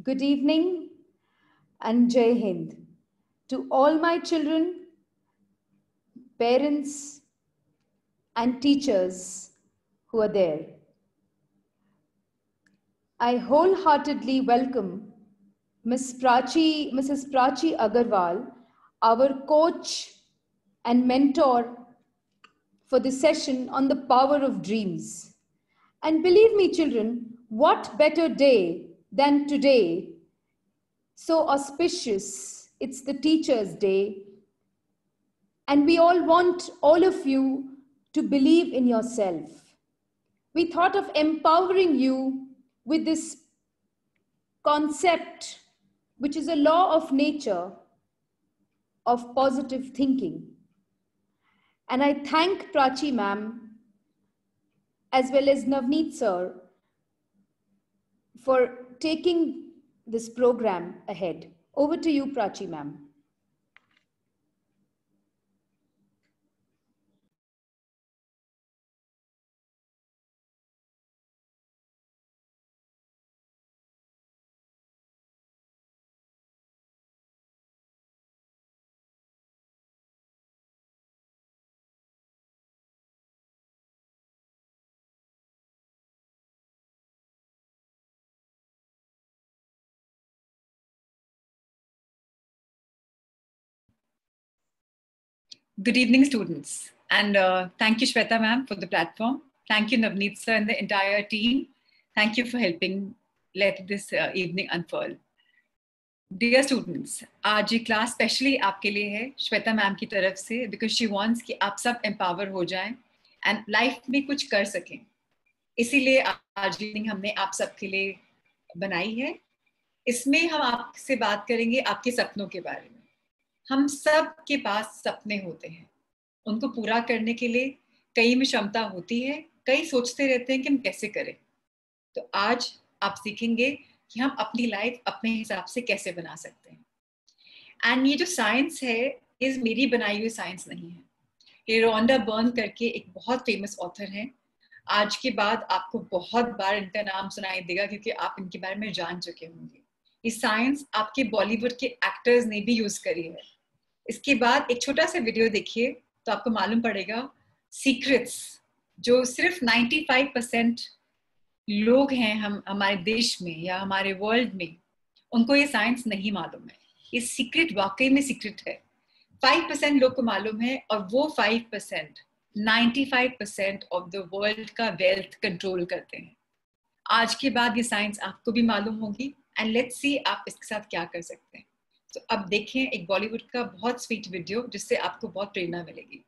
Good evening and Jai Hind to all my children, parents, and teachers who are there. I wholeheartedly welcome Mrs. Prachi Agarwal, our coach and mentor for the session on the power of dreams. And believe me, children, what better day than today, so auspicious, it's the Teacher's Day, and we all want all of you to believe in yourself. We thought of empowering you with this concept, which is a law of nature of positive thinking. And I thank Prachi ma'am as well as Navneet sir for taking this program ahead. Over to you, Prachi ma'am. Good evening, students. And thank you, Shweta ma'am, for the platform. Thank you, Navneet sir and the entire team. Thank you for helping let this evening unfurl. Dear students, आज ये class specially आपके लिए है Shweta ma'am की तरफ से because she wants कि आप सब एम्पावर हो जाएं एंड लाइफ में कुछ कर सकें. इसीलिए आज इवनिंग हमने आप सबके लिए बनाई है. इसमें हम आपसे बात करेंगे आपके सपनों के बारे में. हम सब के पास सपने होते हैं. उनको पूरा करने के लिए कई में क्षमता होती है, कई सोचते रहते हैं कि हम कैसे करें. तो आज आप सीखेंगे कि हम अपनी लाइफ अपने हिसाब से कैसे बना सकते हैं. एंड ये जो साइंस है, ये मेरी बनाई हुई साइंस नहीं है. ये रोंडा बर्न करके एक बहुत फेमस ऑथर हैं. आज के बाद आपको बहुत बार इनका नाम सुनाई देगा क्योंकि आप इनके बारे में जान चुके होंगे. ये साइंस आपके बॉलीवुड के एक्टर्स ने भी यूज करी है. इसके बाद एक छोटा सा वीडियो देखिए तो आपको मालूम पड़ेगा सीक्रेट्स जो सिर्फ 95% लोग हैं हम हमारे देश में या हमारे वर्ल्ड में, उनको ये साइंस नहीं मालूम है. ये सीक्रेट वाकई में सीक्रेट है. 5% लोग को मालूम है और वो 5% 95% ऑफ द वर्ल्ड का वेल्थ कंट्रोल करते हैं. आज के बाद ये साइंस आपको भी मालूम होगी एंड लेट्स सी आप इसके साथ क्या कर सकते हैं. तो अब देखें एक बॉलीवुड का बहुत स्वीट वीडियो जिससे आपको बहुत प्रेरणा मिलेगी.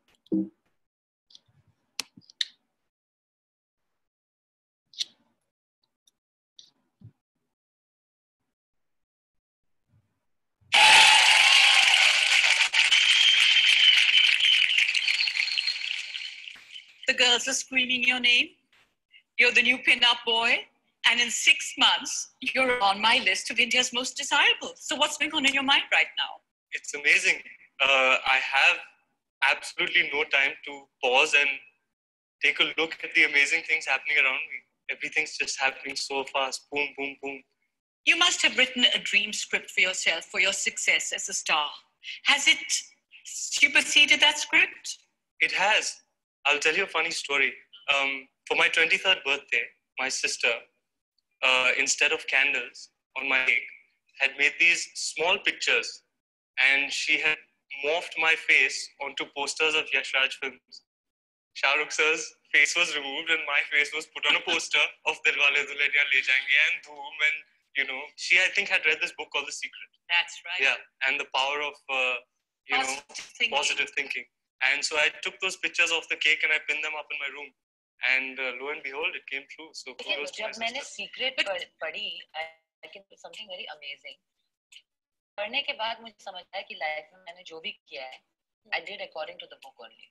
The girls are screaming your name. You're the new pin-up boy. And in 6 months, you're on my list of India's most desirable. So what's going on in your mind right now? It's amazing. I have absolutely no time to pause and take a look at the amazing things happening around me. Everything's just happening so fast. Boom, boom, boom. You must have written a dream script for yourself for your success as a star. Has it superseded that script? It has. I'll tell you a funny story. For my 23rd birthday, my sister, instead of candles on my cake, had made these small pictures, and she had morphed my face onto posters of Yash Raj films. Shah Rukh sir's face was removed and my face was put on a poster of Dilwale Dulhaniya Le Jayenge and Dhoom, and you know, she I think had read this book called The Secret. That's right. Yeah, and the power of positive thinking. And so I took those pictures of the cake and I pinned them up in my room. And lo and behold, it came true. So kudos to my जब मैंने sister. Secret पढ़ी, I can do something very amazing. पढ़ने के बाद मुझे समझ आया कि लाइफ में मैंने जो भी किया है, I did according to the book only.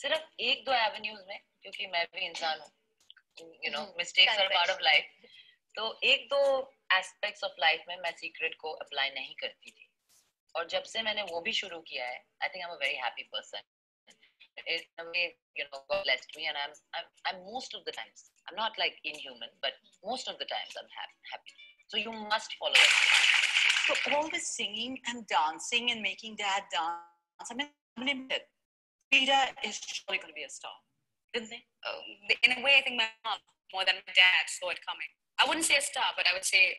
सिर्फ एक दो एवेन्यूज में, क्योंकि मैं भी इंसान हूँ, you know, mistakes are part of life. तो एक दो एस्पेक्ट्स ऑफ लाइफ में मैं सीक्रेट को अप्लाई नहीं करती थी. और जब से मैंने वो भी शुरू किया है, I think I'm a very happy person. In a way, you know, God blessed me, and I'm most of the times, I'm not like inhuman, but most of the times I'm happy. So you must follow it. So all this singing and dancing and making dad dance, I mean, unlimited. Frida is surely going to be a star, isn't they? In a way, I think my mom, more than my dad, saw it coming. I wouldn't say a star, but I would say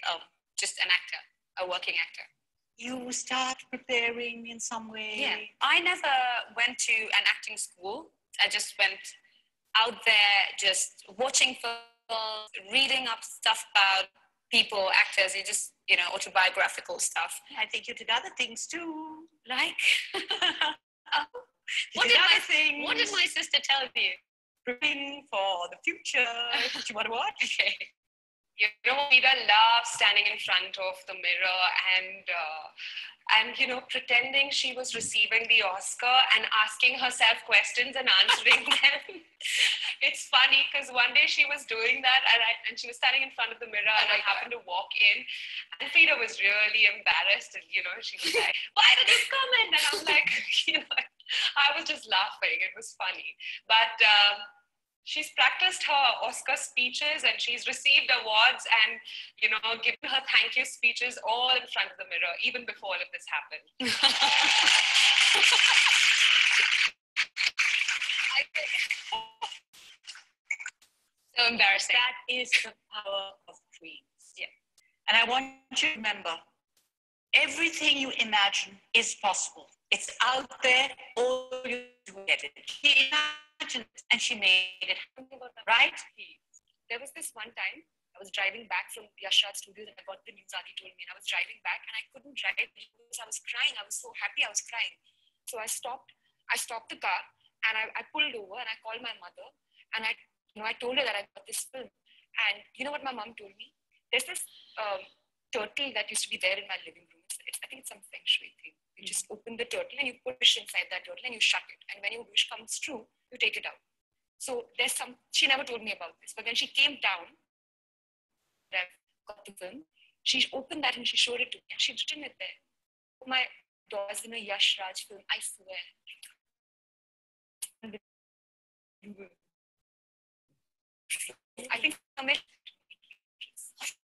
just an actor, a working actor. You start preparing in some way? Yeah. I never went to an acting school. I just went out there just watching films, reading up stuff about people, actors, autobiographical stuff. I think you did other things too. Like? What did my sister tell you? Preparing for the future. Do you want to watch? Okay. Vida loves standing in front of the mirror and pretending she was receiving the Oscar and asking herself questions and answering them. It's funny because one day she was doing that and she was standing in front of the mirror and I happened to walk in and Frida was really embarrassed and she was like, why did you come in? And I'm like, I was just laughing. It was funny. But she's practiced her Oscar speeches and she's received awards and, given her thank you speeches all in front of the mirror, even before all of this happened. So embarrassing. That is the power of dreams. Yeah. And I want you to remember, everything you imagine is possible. It's out there, all you do get it. She imagined it and she made it happen, right? There was this one time, I was driving back from Yash Raj Studios and I got the news Adi told me and I was driving back and I couldn't drive because I was crying. I was so happy I was crying. So I stopped the car and I pulled over and I called my mother and I told her that I got this film. And you know what my mom told me? There's this turtle that used to be there in my living room. I think it's some feng shui thing. You just open the turtle and you push inside that turtle and you shut it. And when your wish comes true, you take it out. So she never told me about this. But when she came down, I got the film, she opened that and she showed it to me and she'd written it there. Oh, my daughter's in a Yash Raj film, I swear. I think what do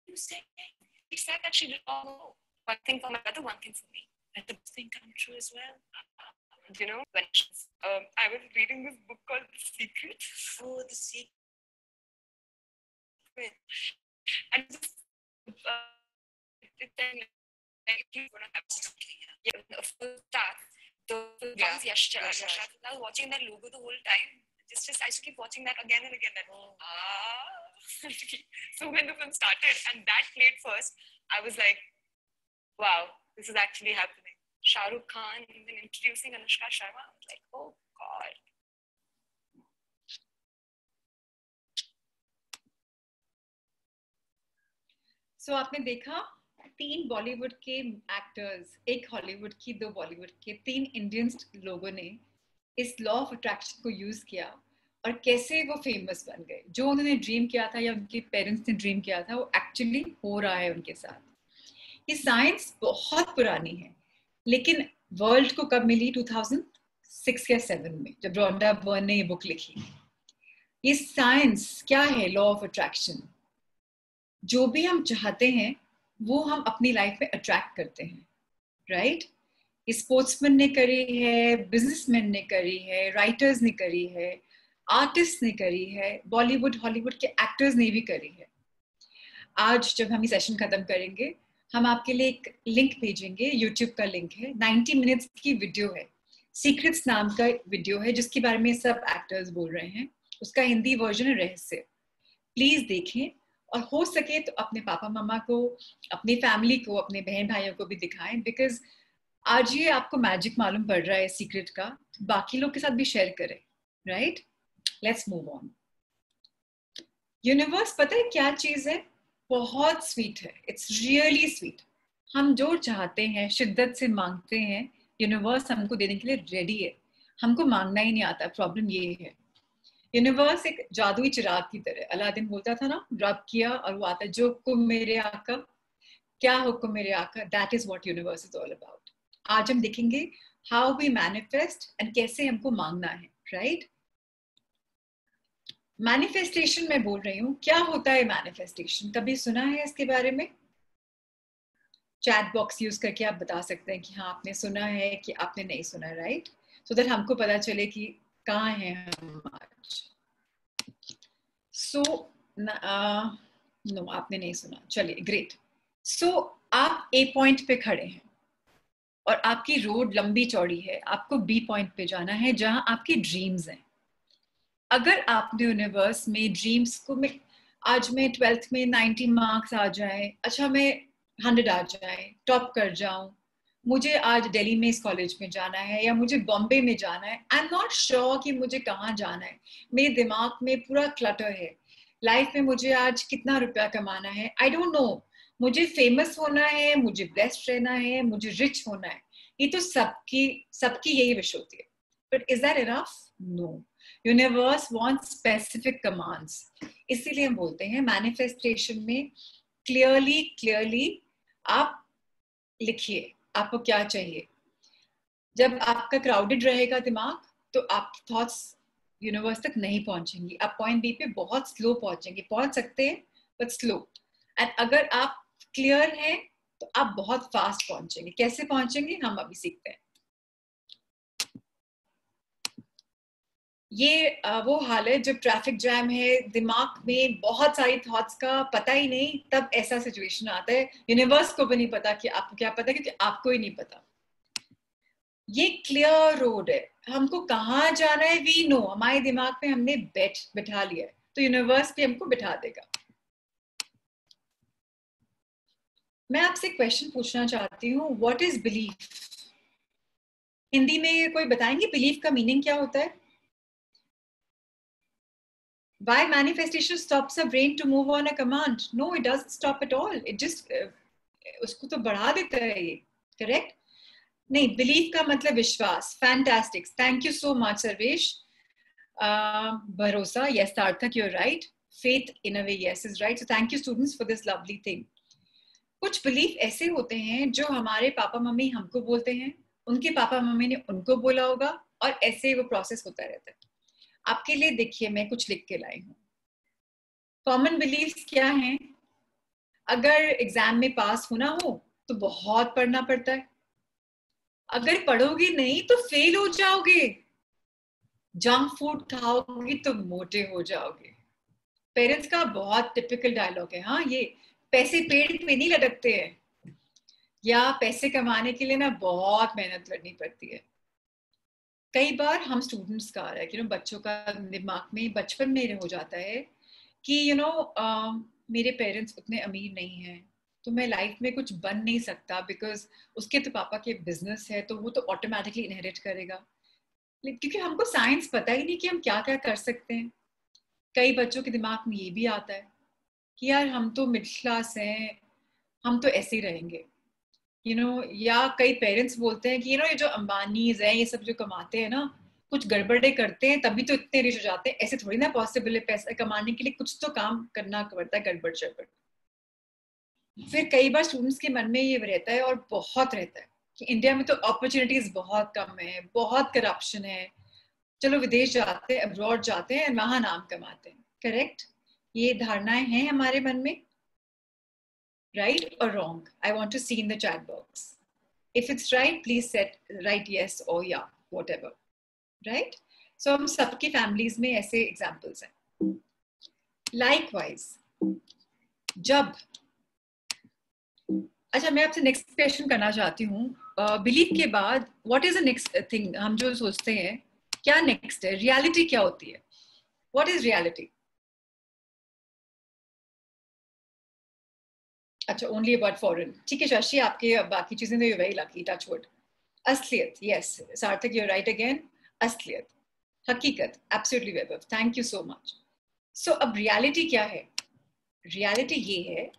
you say? She said that she did all know. One thing for my brother, one thing for me. Let the thing come true as well. When I was reading this book called The Secret. Oh, The Secret. And it's like you're going to have a full start. I was watching that logo the whole time. It's just I used to keep watching that again and again. So when the film started and that played first, I was like, wow, this is actually happening. Shah Rukh Khan and then introducing Anushka Sharma. I was like, oh God. So आपने देखा 3 बॉलीवुड के actors, 1 Hollywood की, 2 बॉलीवुड के, 3 Indian लोगों ने इस law of attraction को use किया और कैसे वो फेमस बन गए. जो उन्होंने ड्रीम किया था या उनके पेरेंट्स ने ड्रीम किया था वो एक्चुअली हो रहा है उनके साथ. ये साइंस बहुत पुरानी है लेकिन वर्ल्ड को कब मिली? 2006 या 7 में जब रोंडा बर्न ने ये बुक लिखी. ये साइंस क्या है? Law of attraction. जो भी हम चाहते हैं वो हम अपनी लाइफ में अट्रैक्ट करते हैं, राइट? स्पोर्ट्समैन ने करी है, बिजनेसमैन ने करी है, राइटर्स ने करी है, आर्टिस्ट ने करी है, बॉलीवुड हॉलीवुड के एक्टर्स ने भी करी है. आज जब हम ये सेशन खत्म करेंगे हम आपके लिए एक लिंक भेजेंगे. यूट्यूब का लिंक है, 90 मिनट्स की वीडियो है, सीक्रेट्स नाम का वीडियो है जिसके बारे में सब एक्टर्स बोल रहे हैं. उसका हिंदी वर्जन है रहस्य. प्लीज देखें और हो सके तो अपने पापा मामा को, अपनी फैमिली को, अपने बहन भाइयों को भी दिखाएं. बिकॉज आज ये आपको मैजिक मालूम पड़ रहा है सीक्रेट का, तो बाकी लोग के साथ भी शेयर करें, right? Let's move on. Universe पता है क्या चीज है? बहुत स्वीट है. It's really sweet. हम जो चाहते हैं शिद्दत से मांगते हैं, यूनिवर्स हमको देने के लिए रेडी है. हमको मांगना ही नहीं आता. प्रॉब्लम ये है, यूनिवर्स एक जादुई चिराग की तरह. अलादीन बोलता था ना, रब किया और वो आता, जो हुक्म मेरे आका, क्या हुक्म मेरे आका. That is what universe is all about. आज हम देखेंगे हाउ वी मैनिफेस्ट एंड कैसे हमको मांगना है, राइट? मैनिफेस्टेशन मैं बोल रही हूँ. क्या होता है मैनिफेस्टेशन? कभी सुना है इसके बारे में? चैट बॉक्स यूज करके आप बता सकते हैं कि हाँ आपने सुना है कि आपने नहीं सुना, राइट, सो दैट हमको पता चले कि कहाँ हैं हम आज. सो नो आपने नहीं सुना, चलिए ग्रेट. सो आप ए पॉइंट पे खड़े हैं और आपकी रोड लंबी चौड़ी है, आपको बी पॉइंट पे जाना है जहां आपके ड्रीम्स हैं. अगर आपने यूनिवर्स में ड्रीम्स को में आज मैं 12th में 90 मार्क्स आ जाए, अच्छा मैं 100 आ जाए, टॉप कर जाऊं, मुझे आज दिल्ली में इस कॉलेज में जाना है या मुझे बॉम्बे में जाना है, आई एम नॉट श्योर कि मुझे कहाँ जाना है, मेरे दिमाग में पूरा क्लटर है, लाइफ में मुझे आज कितना रुपया कमाना है, आई डोंट नो, मुझे फेमस होना है, मुझे ब्लेस्ड रहना है, मुझे रिच होना है, ये तो सबकी यही विश होती है. But is that enough? No. Universe wants specific commands. इसीलिए हम बोलते हैं मैनिफेस्टेशन में क्लियरली आप लिखिए आपको क्या चाहिए. जब आपका क्राउडेड रहेगा दिमाग तो आपकी थॉट्स यूनिवर्स तक नहीं पहुंचेंगी, आप पॉइंट बी पे बहुत स्लो पहुंचेंगे, पहुंच सकते हैं बट स्लो. एंड अगर आप क्लियर हैं तो आप बहुत फास्ट पहुंचेंगे. कैसे पहुंचेंगे हम अभी सीखते हैं. ये वो हाल है जब ट्रैफिक जैम है, दिमाग में बहुत सारी थॉट्स का पता ही नहीं, तब ऐसा सिचुएशन आता है. यूनिवर्स को भी नहीं पता कि आपको क्या पता, क्योंकि आपको ही नहीं पता. ये क्लियर रोड है, हमको कहाँ जाना है वी नो, हमारे दिमाग में हमने बिठा लिया है, तो यूनिवर्स भी हमको बिठा देगा. मैं आपसे क्वेश्चन पूछना चाहती हूँ, व्हाट इज बिलीफ? हिंदी में कोई बताएंगे बिलीफ का मीनिंग क्या होता है? Why manifestation stops a brain to move on a command? No, it doesn't stop at all. It just उसको तो बढ़ा देता है ये. करेक्ट? नहीं, बिलीफ का मतलब विश्वास. Fantastic, thank you so much Sarvesh. भरोसा, yes सार्थक, you're right. Faith in a way, yes is right. So thank you students for this lovely thing. कुछ बिलीफ ऐसे होते हैं जो हमारे पापा मम्मी हमको बोलते हैं, उनके पापा मम्मी ने उनको बोला होगा, और ऐसे वो प्रोसेस होता रहता है. आपके लिए देखिए मैं कुछ लिख के लाई हूँ. कॉमन बिलीफ्स क्या हैं? अगर एग्जाम में पास होना हो तो बहुत पढ़ना पड़ता है, अगर पढ़ोगे नहीं तो फेल हो जाओगे, जंक फूड खाओगे तो मोटे हो जाओगे. पेरेंट्स का बहुत टिपिकल डायलॉग है. हाँ, ये पैसे पेड़ पे नहीं लटकते हैं, या पैसे कमाने के लिए ना बहुत मेहनत करनी पड़ती है. कई बार हम स्टूडेंट्स का बच्चों का दिमाग में बचपन में हो जाता है कि मेरे पेरेंट्स उतने अमीर नहीं हैं तो मैं लाइफ में कुछ बन नहीं सकता, बिकॉज उसके तो पापा के बिजनेस है तो वो तो ऑटोमेटिकली इनहेरिट करेगा. क्योंकि हमको साइंस पता ही नहीं कि हम क्या क्या कर सकते हैं. कई बच्चों के दिमाग में ये भी आता है कि यार हम तो मिडिल क्लास हैं, हम तो ऐसे ही रहेंगे. या कई पेरेंट्स बोलते हैं कि ये जो अंबानीज हैं, ये सब जो कमाते हैं ना, कुछ गड़बड़े करते हैं तभी तो इतने रिच हो जाते हैं, ऐसे थोड़ी ना पॉसिबल है. पैसा कमाने के लिए कुछ तो काम करना पड़ता है, गड़बड़ शड़बड़. फिर कई बार स्टूडेंट्स के मन में ये रहता है, और बहुत रहता है, कि इंडिया में तो अपॉर्चुनिटीज बहुत कम है, बहुत करप्शन है, चलो विदेश जाते हैं, अब्रॉड जाते हैं, वहां नाम कमाते हैं. करेक्ट? ये धारणाएं हैं हमारे मन में. Right or wrong? I want to see in the chat box. If it's right, please write yes or yeah, whatever. Right? So हम सबकी families में ऐसे examples हैं. Likewise, जब अच्छा मैं आपसे next question करना चाहती हूँ. Belief के बाद what is the next thing? हम जो सोचते हैं क्या next है? Reality क्या होती है? What is reality? अच्छा, ओनली अबाउट फॉरेन. ठीक है शशि, आपके बाकी चीजें तो वेरी लकी, टच वुड. असलियत, yes Sarthak, you right again. असलियत, हकीकत, absolutely Vaibhav, thank you so much. So अब रियलिटी क्या है? रियलिटी ये है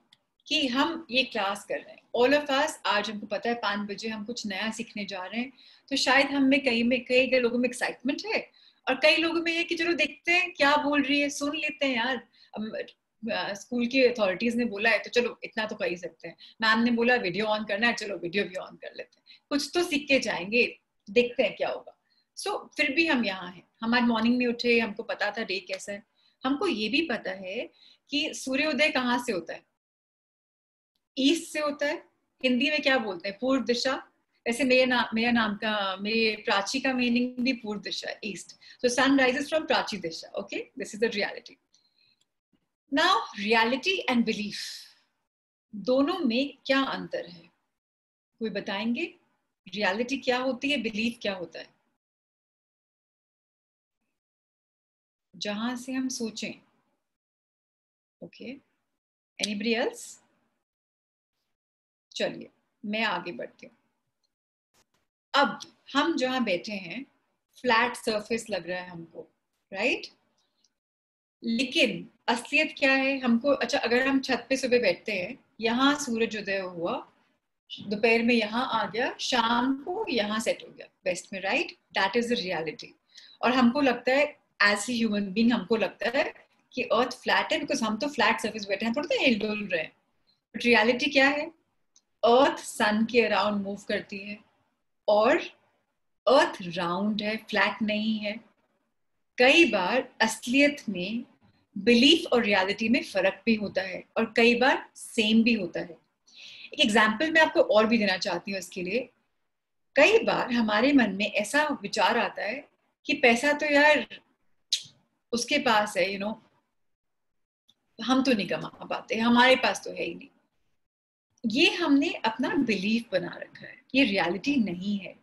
कि हम ये क्लास कर रहे हैं, ऑल ऑफ अस. आज हमको पता है 5 बजे हम कुछ नया सीखने जा रहे हैं, तो शायद हम में कई लोगों में एक्साइटमेंट है, और कई लोगों में है कि चलो देखते हैं क्या बोल रही है, सुन लेते हैं यार. स्कूल की अथॉरिटीज ने बोला है तो चलो इतना तो कर ही सकते हैं, मैम ने बोला वीडियो ऑन करना है, चलो वीडियो भी ऑन कर लेते हैं, कुछ तो सीख के जाएंगे, देखते हैं क्या होगा. सो फिर भी हम यहाँ हैं. हमारे मॉर्निंग में उठे, हमको पता था डे कैसा है. हमको ये भी पता है कि सूर्योदय कहाँ से होता है? ईस्ट से होता है, हिंदी में क्या बोलते हैं? पूर्व दिशा। वैसे मेरे प्राची का मीनिंग भी पूर्व दिशा, east. So sun rises from prachi disha. Okay, this is the reality. Now reality and belief, दोनों में क्या अंतर है? कोई बताएंगे? रियलिटी क्या होती है, बिलीफ क्या होता है? जहां से हम सोचें. Okay, anybody else? चलिए मैं आगे बढ़ती हूँ. अब हम जहां बैठे हैं फ्लैट सरफेस लग रहा है हमको, राइट? लेकिन असलियत क्या है हमको? अच्छा, अगर हम छत पे सुबह बैठते हैं, यहाँ सूरज उदय हुआ, दोपहर में यहाँ आ गया, शाम को यहाँ सेट हो गया वेस्ट में, right? That is the reality. और हमको लगता है एज ए ह्यूमन बीइंग, हमको लगता है कि अर्थ फ्लैट है बिकॉज हम तो फ्लैट सरफेस बैठे हैं, थोड़ा हिल डुल रहे हैं. बट रियलिटी क्या है? अर्थ सन के अराउंड मूव करती है और अर्थ राउंड है, फ्लैट नहीं है. कई बार असलियत में बिलीफ और रियलिटी में फर्क भी होता है और कई बार सेम भी होता है. एक एग्जाम्पल मैं आपको और भी देना चाहती हूँ इसके लिए. कई बार हमारे मन में ऐसा विचार आता है कि पैसा तो यार उसके पास है, हम तो नहीं कमा पाते, हमारे पास तो है ही नहीं. ये हमने अपना बिलीफ बना रखा है, ये रियलिटी नहीं है.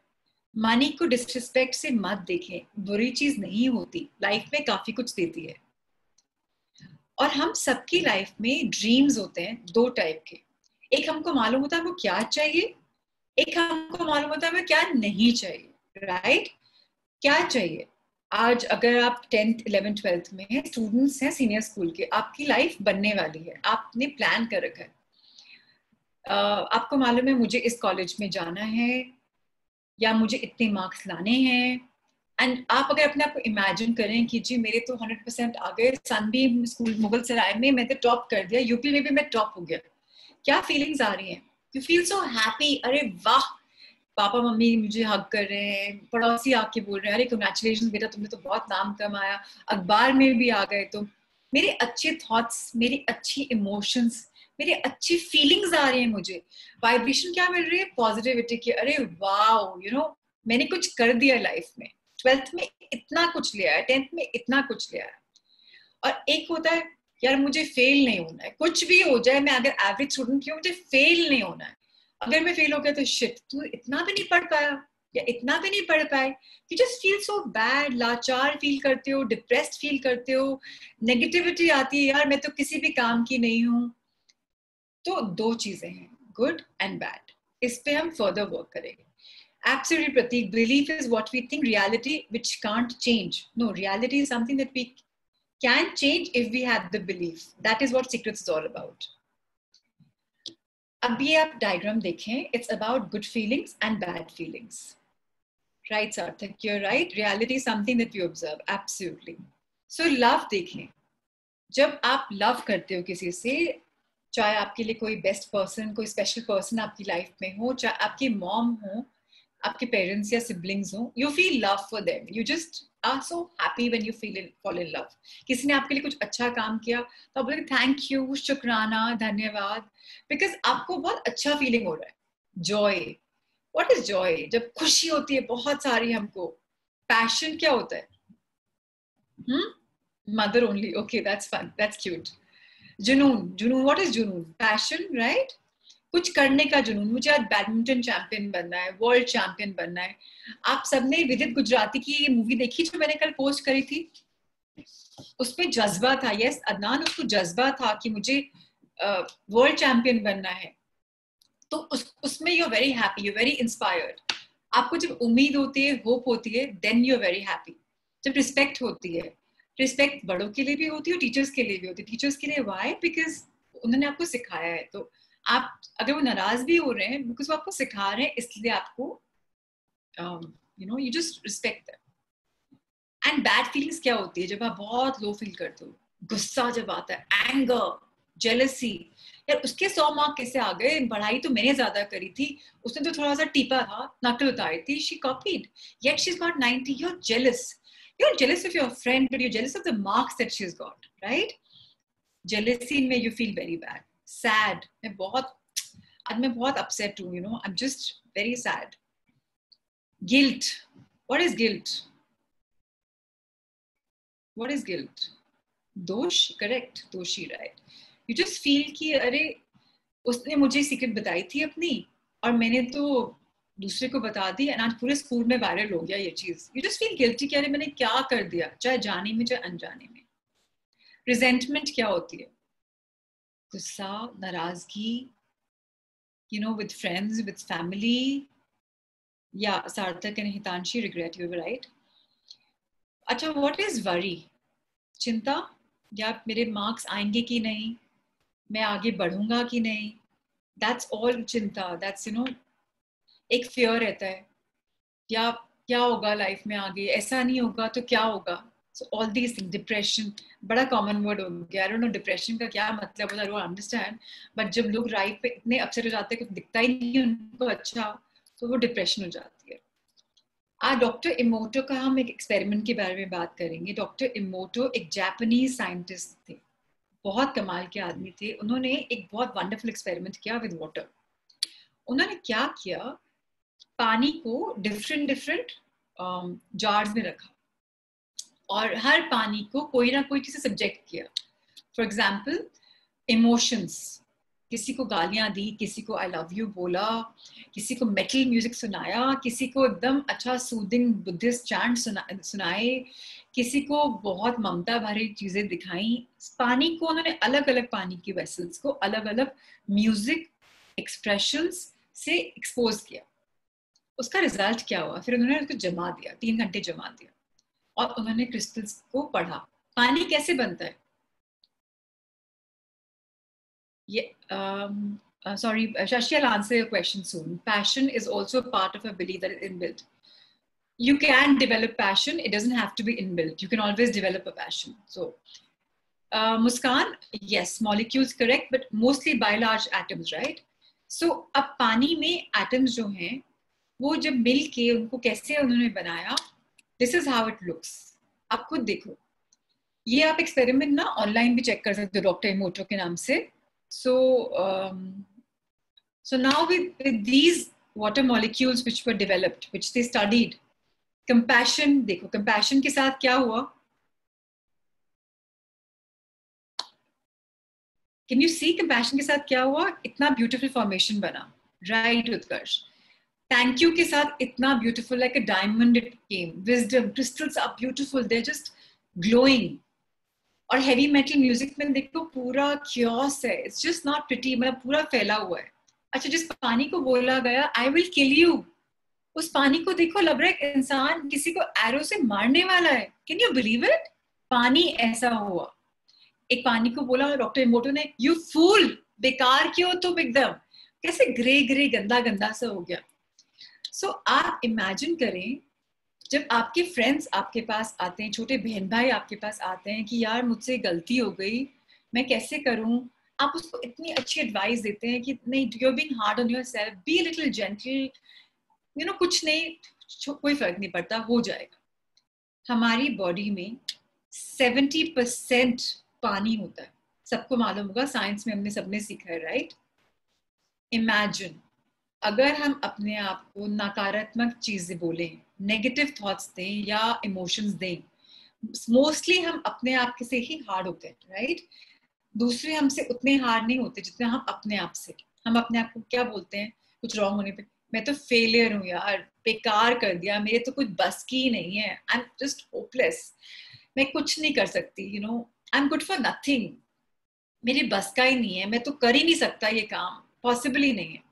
मनी को डिसरिस्पेक्ट से मत देखें, बुरी चीज नहीं होती, लाइफ में काफी कुछ देती है. और हम सबकी लाइफ में ड्रीम्स होते हैं दो टाइप के. एक हमको मालूम होता है हमको क्या चाहिए, एक हमको मालूम होता है हमें क्या नहीं चाहिए, राइट? क्या चाहिए? आज अगर आप 10th 11th 12th में हैं, स्टूडेंट्स हैं सीनियर स्कूल के, आपकी लाइफ बनने वाली है, आपने प्लान कर रखा है. आपको मालूम है मुझे इस कॉलेज में जाना है या मुझे इतने मार्क्स लाने हैं. एंड आप अगर अपने आप को इमेजिन करें कि जी मेरे तो 100% आ गए, सनबीम स्कूल मुगल सराय में मैं तो टॉप कर दिया, यूपी में भी मैं टॉप हो गया, क्या फीलिंग्स आ रही हैं? You feel so happy. अरे वाह, पापा मम्मी मुझे हग कर रहे हैं, पड़ोसी आके बोल रहे हैं अरे कंग्रेचुलेशन बेटा, तुमने तो बहुत नाम कमाया, अखबार में भी आ गए तुम. मेरे अच्छे थॉट्स, मेरी अच्छी इमोशंस, मेरी अच्छी फीलिंग्स आ रही है, मुझे वाइब्रेशन क्या मिल रही है? पॉजिटिविटी की. अरे वाओ, मैंने कुछ कर दिया लाइफ में. 12th में इतना कुछ लिया है, 10th में इतना कुछ लिया है. और एक होता है यार मुझे फेल नहीं होना है, कुछ भी हो जाए, मैं अगर एवरेज स्टूडेंट की हूँ, मुझे फेल नहीं होना है. अगर मैं फेल हो गया तो शिट, तू इतना भी नहीं पढ़ पाया या इतना भी नहीं पढ़ पाए. You just feel so bad, लाचार फील करते हो, डिप्रेस्ड फील करते हो, नेगेटिविटी आती है, यार मैं तो किसी भी काम की नहीं हूँ. तो दो चीजें हैं, गुड एंड बैड. इस पे हम फर्दर वर्क करेंगे. Absolutely, Pratik. Belief is what we think, reality which can't change. No, reality is something that we can change if we have the belief. That is what Secrets is all about. अब ये आप diagram देखें, it's about good feelings and bad feelings. Right, Sarthak, you're right. Reality is something that we observe. Absolutely. So love देखें. जब आप love करते हो किसी से, चाहे आपके लिए कोई बेस्ट पर्सन, कोई स्पेशल पर्सन आपकी लाइफ में हो, चाहे आपकी मॉम हो, आपके पेरेंट्स या सिबलिंग्स हो, you feel love for them. You just are so happy when you fall in love. किसी ने आपके लिए कुछ अच्छा काम किया तो आप बोलोगे थैंक यू, शुक्राना, धन्यवाद, बिकॉज आपको बहुत अच्छा फीलिंग हो रहा है. Joy, what is Joy? जब खुशी होती है बहुत सारी हमको. पैशन क्या होता है? Mother only. Okay, that's fun, that's cute. जुनून, जुनून, व्हाट इज जुनून? Passion, right? कुछ करने का जुनून. मुझे आज बैडमिंटन चैंपियन बनना है, वर्ल्ड चैंपियन बनना है. आप सबने विदित गुजराती की ये मूवी देखी जो मैंने कल पोस्ट करी थी? उसमें जज्बा था. यस अदनान, उसको जज्बा था कि मुझे वर्ल्ड चैंपियन बनना है. तो उसमें you are very happy, you are very inspired. आपको जब उम्मीद होती है, होप होती है, then you are very happy. जब रिस्पेक्ट होती है, रिस्पेक्ट बड़ों के लिए भी होती है और टीचर्स के लिए भी होती है. टीचर्स के लिए व्हाई? बिकॉज उन्होंने आपको सिखाया है. तो आप अगर वो नाराज भी हो रहे हैं बिकॉज वो आपको सिखा रहे हैं, इसलिए आपको you just respect them. And bad feelings क्या होती है? जब आप बहुत लो फील करते हो, गुस्सा जब आता है, एंगर, जेलसी. यार उसके 100 मार्क कैसे आ गए? पढ़ाई तो मैंने ज्यादा करी थी, उसने तो थोड़ा सा टीपा था, नकल उतारी थी, she copied, yet she got 90. You're jealous. You're jealous of your friend, but you're jealous of the marks that she's got, right? Jealousy में you feel very bad. Sad, मैं बहुत आज मैं बहुत अपसेट हूँ, I am just very sad. Guilt. What is guilt? What is guilt? दोष. Correct, दोषी, right. You just feel कि अरे उसने मुझे सीक्रेट बताई थी अपनी और मैंने तो दूसरे को बता दी, एंड आज पूरे स्कूल में वायरल हो गया ये चीज. यू जस्ट फील गिल्टी कि अरे मैंने क्या कर दिया, चाहे जाने में चाहे अनजाने में. रिजेंटमेंट क्या होती है? गुस्सा, नाराजगी, with friends, with family. Yeah, Sarthak and Hitanshi, regret, you were right. अच्छा, what is worry? चिंता, या मेरे मार्क्स आएंगे कि नहीं, मैं आगे बढ़ूंगा कि नहीं. That's all चिंता. That's एक fear रहता है, या क्या होगा लाइफ में आगे, ऐसा नहीं होगा तो क्या होगा. So all these things, depression, बड़ा common word हो गया. I don't know depression का क्या मतलब होता है, I don't understand. But जब लोग राइट पे इतने अपसेट हो जाते हैं, कुछ दिखता ही नहीं उनको अच्छा, तो वो डिप्रेशन हो जाती है. आज डॉक्टर इमोटो का हम एक एक्सपेरिमेंट के बारे में बात करेंगे. डॉक्टर इमोटो एक जापानीज साइंटिस्ट थे, बहुत कमाल के आदमी थे. उन्होंने एक बहुत वंडरफुल एक्सपेरिमेंट किया विद वाटर. उन्होंने क्या किया, पानी को डिफरेंट जार्स में रखा और हर पानी को कोई ना कोई किसी सब्जेक्ट किया. फॉर एग्जाम्पल इमोशंस, किसी को गालियां दी, किसी को आई लव यू बोला, किसी को मेटल म्यूजिक सुनाया, किसी को एकदम अच्छा सूदिंग बुद्धिस्ट चैंट सुनाए, किसी को बहुत ममता भरी चीजें दिखाई. पानी को उन्होंने अलग अलग पानी की वेसल्स को अलग अलग म्यूजिक एक्सप्रेशंस से एक्सपोज किया. उसका रिजल्ट क्या हुआ? फिर उन्होंने उसको जमा दिया, 3 घंटे जमा दिया और उन्होंने क्रिस्टल्स को पढ़ा. पानी कैसे बनता है? Sorry, Shashi, I'll answer your question soon. Passion is also part of a belief that is inbuilt. You can develop passion. It doesn't have to be inbuilt. You can always develop a passion. So, Muskan, yes, molecules correct, but mostly by large atoms, right? So, अब पानी में atoms जो हैं, वो जब मिल के उनको कैसे उन्होंने बनाया, this is how it looks. आप खुद देखो. ये आप एक्सपेरिमेंट ना ऑनलाइन भी चेक कर सकते हो डॉक्टर इमोटो के नाम से. So now with these water molecules which were developed, which they studied, compassion, देखो compassion के साथ क्या हुआ? Can you see compassion के साथ क्या हुआ? इतना beautiful formation बना, right उत्कर्ष? Thank you के साथ इतना beautiful, like a diamond it came. Wisdom, crystals are beautiful, they're just glowing. और हेवी मेटल म्यूजिक में देखो पूरा क्योस है, इट्स जस्ट नॉट प्रिटी, मतलब पूरा फैला हुआ है. अच्छा, जिस पानी को बोला गया आई विल किल यू, उस पानी को देखो लग रहा है इंसान किसी को एरो से मारने वाला है. Can you believe it? पानी ऐसा हुआ. एक पानी को बोला डॉक्टर इमोटो ने, यू फूल, बेकार क्यों तुम, एकदम कैसे ग्रे ग्रे गंदा गंदा सा हो गया. सो आप इमेजिन करें जब आपके फ्रेंड्स आपके पास आते हैं, छोटे बहन भाई आपके पास आते हैं कि यार मुझसे गलती हो गई, मैं कैसे करूं, आप उसको इतनी अच्छी एडवाइस देते हैं कि नहीं, you are being hard on yourself, be little gentle, कुछ नहीं, कोई फर्क नहीं पड़ता, हो जाएगा. हमारी बॉडी में 70% पानी होता है, सबको मालूम होगा, साइंस में हमने सबने सीखा है, राइट? इमेजिन अगर हम अपने आप को नकारात्मक चीजें बोलें, नेगेटिव थॉट्स दें या इमोशंस दें, मोस्टली हम अपने आप से ही हार्ड होते हैं, राइट? दूसरे हमसे उतने हार्ड नहीं होते जितने हम अपने आप से. हम अपने आप को क्या बोलते हैं कुछ रॉन्ग होने पे? मैं तो फेलियर हूँ यार, बेकार कर दिया, मेरे तो कुछ बस की ही नहीं है, आई एम जस्ट होपलेस, मैं कुछ नहीं कर सकती, I am good for nothing, मेरे बस का ही नहीं है, मैं तो कर ही नहीं सकता, ये काम पॉसिबल ही नहीं है.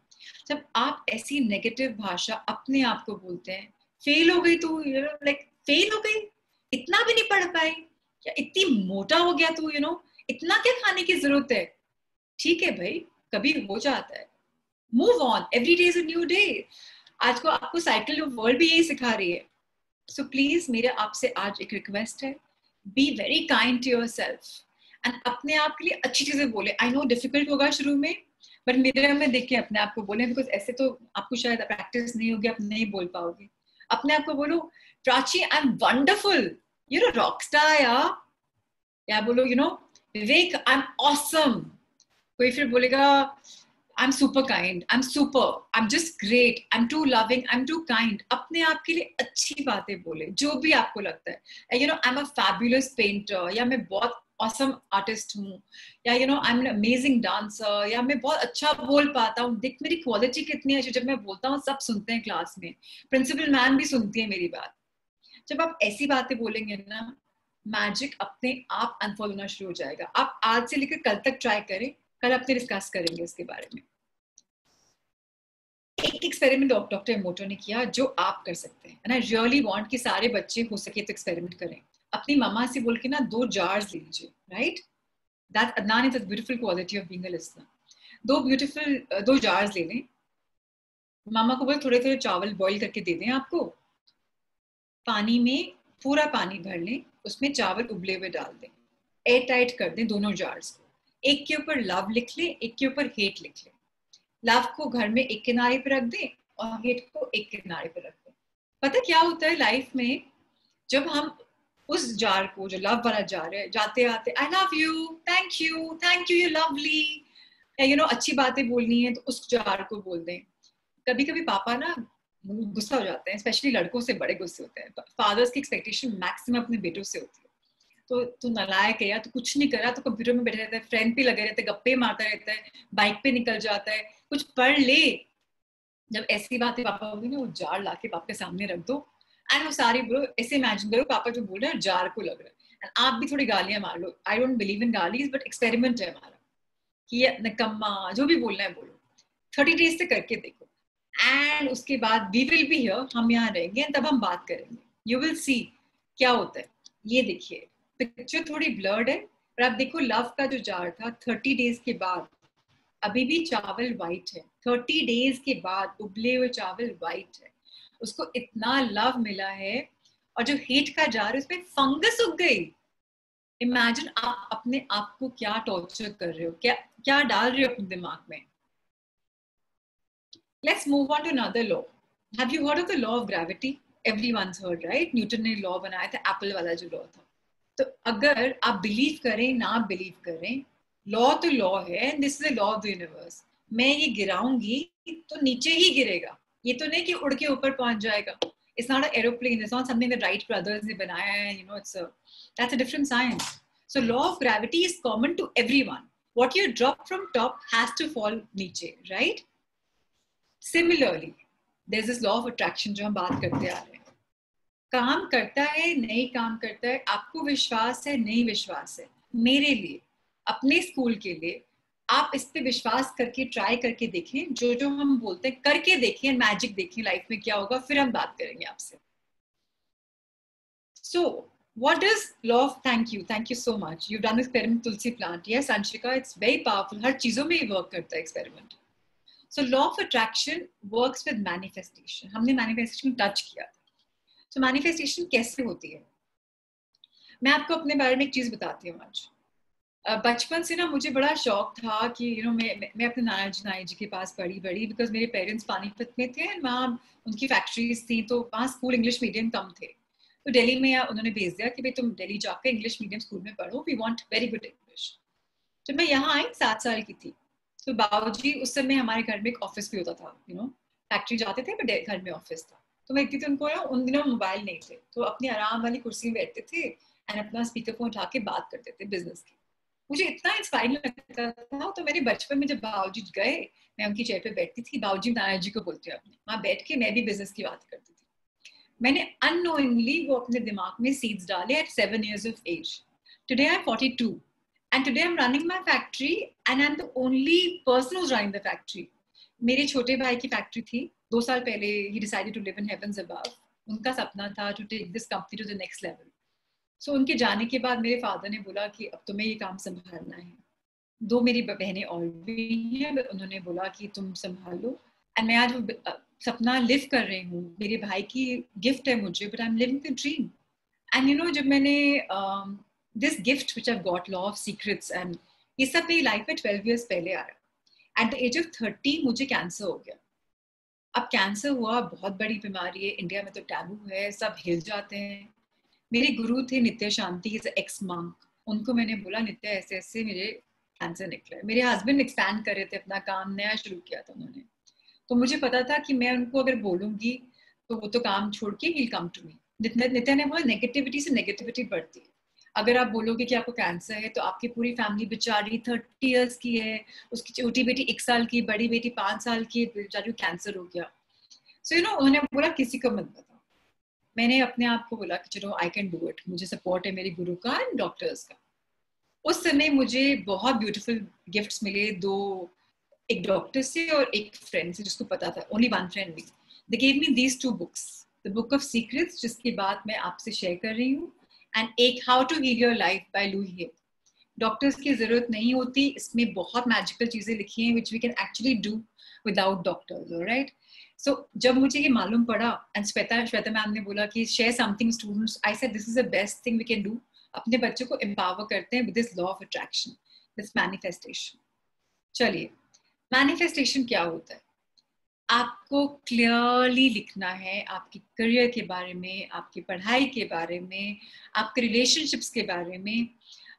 जब आप ऐसी नेगेटिव भाषा अपने आप को बोलते हैं, फेल हो गई तू, लाइक फेल हो गई, इतना भी नहीं पढ़ पाई, या इतनी मोटा हो गया तू, इतना क्या खाने की जरूरत है? ठीक है भाई, कभी हो जाता है, move on, every day is a new day. आज को आपको साइकिल ऑफ वर्ल्ड भी यही सिखा रही है. सो प्लीज मेरे आपसे आज एक रिक्वेस्ट है, be very kind to yourself and अपने आप के लिए अच्छी चीजें बोले. आई नो डिफिकल्ट होगा शुरू में, बट मिरर में देख के अपने आप को बोले, बिकॉज ऐसे तो आपको शायद प्रैक्टिस नहीं होगी, आप नहीं बोल पाओगे. अपने आप को बोलो, Prachi I am wonderful, you know rock star, या बोलो विवेक आई एम ऑसम. कोई फिर बोलेगा I'm super kind, I'm super, I'm just great, I'm too loving, I'm too kind. अपने आप के लिए अच्छी बातें बोले, जो भी आपको लगता है. You know, I'm a fabulous painter, या मैं बहुत awesome artist हूँ, या you know, I'm an amazing dancer, या मैं बहुत अच्छा बोल पाता हूँ. देख मेरी क्वालिटी कितनी अच्छी, जब मैं बोलता हूँ सब सुनते हैं क्लास में, प्रिंसिपल मैम भी सुनती है मेरी बात. जब आप ऐसी बातें बोलेंगे ना, मैजिक अपने आप अनफॉल होना शुरू हो जाएगा. आप आज से लेकर कल तक ट्राई करें, कल अपने डिस्कस करेंगे इसके बारे में. एक एक्सपेरिमेंट डॉक्टर इमोटो ने किया जो आप कर सकते हैं, एंड आई रियली वांट कि सारे बच्चे हो सके तो एक्सपेरिमेंट करें. अपनी मम्मा से बोल के ना 2 जार्स ले लीजिए, right? That Adnan is the beautiful quality of being a listener. 2 jars ले लें. मामा को बोल थोड़े थोड़े चावल बॉईल करके दे दें आपको. पानी में पूरा पानी भर लें, उसमें चावल उबले हुए डाल दें, एयर टाइट कर दें दोनों जार्स को. एक के ऊपर लव लिख लें, एक के ऊपर हेट लिख लें. लव को घर में एक किनारे पे रख दें और हेट को एक किनारे पे रख दें. पता क्या होता है लाइफ में, जब हम उस जार को, जो लव वाला जार है, जाते आते I love you, thank you, you lovely, या यू नो अच्छी बातें बोलनी है तो उस जार को बोल दें. कभी कभी पापा ना गुस्सा हो जाते हैं, स्पेशली लड़कों से बड़े गुस्से होते हैं. फादर्स की एक्सपेक्टेशन मैक्सिमम अपने बेटों से होती है. तो तू नालायक है, या तो कुछ नहीं करा तो कंप्यूटर में बैठे रहता है, फ्रेंड पे लगे रहते हैं, गप्पे मारता रहता है, बाइक पे निकल जाता है, कुछ पढ़ ले. जब ऐसी बातें पापा होगी ना, वो जार लाके पापा के सामने रख दो, एंड वो सारी बोलो, ऐसे इमेजिन करो पापा जो बोल रहे हैं जार को लग रहा है, एंड आप भी थोड़ी गालियां मार लो. आई डोंट बिलीव इन गालीज, बट एक्सपेरिमेंट है हमारा कि नकम्मा जो भी बोलना है बोलो. 30 डेज से करके देखो, एंड उसके बाद वी विल बी हियर, हम यहाँ रहेंगे, तब हम बात करेंगे. यू विल सी क्या होता है. ये देखिए पिक्चर थोड़ी ब्लर्ड है, पर आप देखो लव का जो जार था 30 डेज के बाद अभी भी चावल वाइट है. 30 डेज के बाद उबले हुए चावल वाइट है. उसको इतना लव मिला है. और जो हेट का जार है उसमें फंगस उग गई. इमेजिन आप अपने आप को क्या टॉर्चर कर रहे हो, क्या डाल रहे हो अपने दिमाग में. Let's move on to another law. Have you heard of the law of gravity? Everyone's heard, right? Newton ने लॉ बनाया था, एप्पल वाला जो लॉ था. तो अगर आप बिलीव करें ना बिलीव करें, लॉ तो लॉ है. This is the law of the universe. मैं ये गिराऊंगी तो नीचे ही गिरेगा. ये तो नहीं कि उड़ के ऊपर पहुंच जाएगा. It's not an aeroplane. It's not something that Wright brothers ने बनाया है. You know, that's a different science. So law of gravity is common to everyone. What you drop from top has to fall नीचे, right? Similarly, there's this law of attraction जो हम बात करते आ रहे हैं. काम करता है नहीं काम करता है, आपको विश्वास है नहीं विश्वास है. मेरे लिए, अपने स्कूल के लिए, आप इस पे विश्वास करके ट्राई करके देखें. जो हम बोलते हैं करके देखें, मैजिक देखें लाइफ में क्या होगा, फिर हम बात करेंगे आपसे. So what is law of thank you so much. You've done experiment tulsi plant. Yes Anshika, it's very powerful. हर चीजों में वर्क करता है experiment. So law of attraction works with manifestation. हमने manifestation टच किया था. So manifestation कैसे होती है, मैं आपको अपने बारे में एक चीज बताती हूँ आज. बचपन से ना मुझे बड़ा शौक था कि यू नो मैं अपने नाना जी के पास पढ़ी बड़ी, बिकॉज मेरे पेरेंट्स पानीपत में थे, वहाँ उनकी फैक्ट्रीज थी, तो वहाँ स्कूल इंग्लिश मीडियम कम थे. तो दिल्ली में उन्होंने भेज दिया कि भाई तुम दिल्ली जाकर इंग्लिश मीडियम स्कूल में पढ़ो, we want very good English. जब मैं यहाँ आई 7 साल की थी, तो बाबूजी उस समय हमारे घर में एक ऑफिस भी होता था. यू नो फैक्ट्री जाते थे बट घर में ऑफिस था. तो मैं देखती थी उनको ना, उन दिनों मोबाइल नहीं थे, तो अपनी आराम वाली कुर्सी में बैठते थे एंड अपना स्पीकर फोन उठा के बात करते थे बिजनेस की. मुझे इतना इंस्पायरिंग लगता था. तो मेरे बचपन में जब बाबूजी गए, मैं उनकी चेयर पे बैठती थी, बाबूजी नाना जी को बोलती हूँ अपने, वहाँ बैठ के मैं भी बिजनेस की बात करती थी. मैंने अननोइंगली वो अपने दिमाग में सीड्स डाले eight 7 years of age. Today I'm 42. And today I'm running my factory and I'm the only person who's running the factory. मेरे छोटे भाई की फैक्ट्री थी. 2 साल पहले he decided to live in heavens above. उनका सपना था to take this company to the next level. So उनके जाने के बाद मेरे फादर ने बोला कि अब तुम्हें ये काम संभालना है. 2 मेरी बहनें और भी हैं, उन्होंने बोला कि तुम संभाल लो. एंड मैं आज सपना लिव कर रही हूँ. मेरे भाई की गिफ्ट है मुझे, but I am living the dream. And you know जब मैंने this gift which I've got, law of secrets, and ये सब मेरी लाइफ में 12 years पहले आया. At the age of 30 मुझे कैंसर हो गया. अब कैंसर हुआ, बहुत बड़ी बीमारी है, इंडिया में तो टैबू है, सब हिल जाते हैं. मेरे गुरु थे नित्य शांति, एक्स मंक. उनको मैंने बोला नित्य ऐसे ऐसे मेरे कैंसर निकला है। मेरे हस्बैंड एक्सपैंड कर रहे थे, अपना काम नया शुरू किया था उन्होंने, तो मुझे पता था कि मैं उनको अगर बोलूंगी तो वो तो काम छोड़ के he'll come to me। नित्या ने बोला नेगेटिविटी से नेगेटिविटी बढ़ती है। अगर आप बोलोगे कि आपको कैंसर है तो आपकी पूरी फैमिली बेचारी 30 इयर्स की है, उसकी छोटी बेटी 1 साल की, बड़ी बेटी 5 साल की, बेचारी को कैंसर हो गया। सो उन्होंने बोला किसी को मत बताओ। मैंने अपने आप को बोला कि चलो आई कैन डू इट, मुझे सपोर्ट है मेरे गुरु का एंड डॉक्टर्स का। उस समय मुझे बहुत ब्यूटीफुल गिफ्ट्स मिले, 2, एक डॉक्टर से और एक फ्रेंड से जिसको पता था, only one friend me. They gave me these 2 books, the book of secrets जिसकी बात मैं आपसे शेयर कर रही हूँ, एंड एक how to heal your life by Louise Hay. Doctors की जरूरत नहीं होती, इसमें बहुत मैजिकल चीजें लिखी हैं which we can actually do without doctors, alright. So जब मुझे ये मालूम पड़ा एंड श्वेता मैम ने बोला कि share something students, I said this is the best thing we can do. अपने बच्चों को एम्पावर करते हैं with this law of attraction, this manifestation. चलिए, मैनिफेस्टेशन क्या होता है? आपको क्लियरली लिखना है आपके करियर के बारे में, आपकी पढ़ाई के बारे में, आपके रिलेशनशिप्स के बारे में।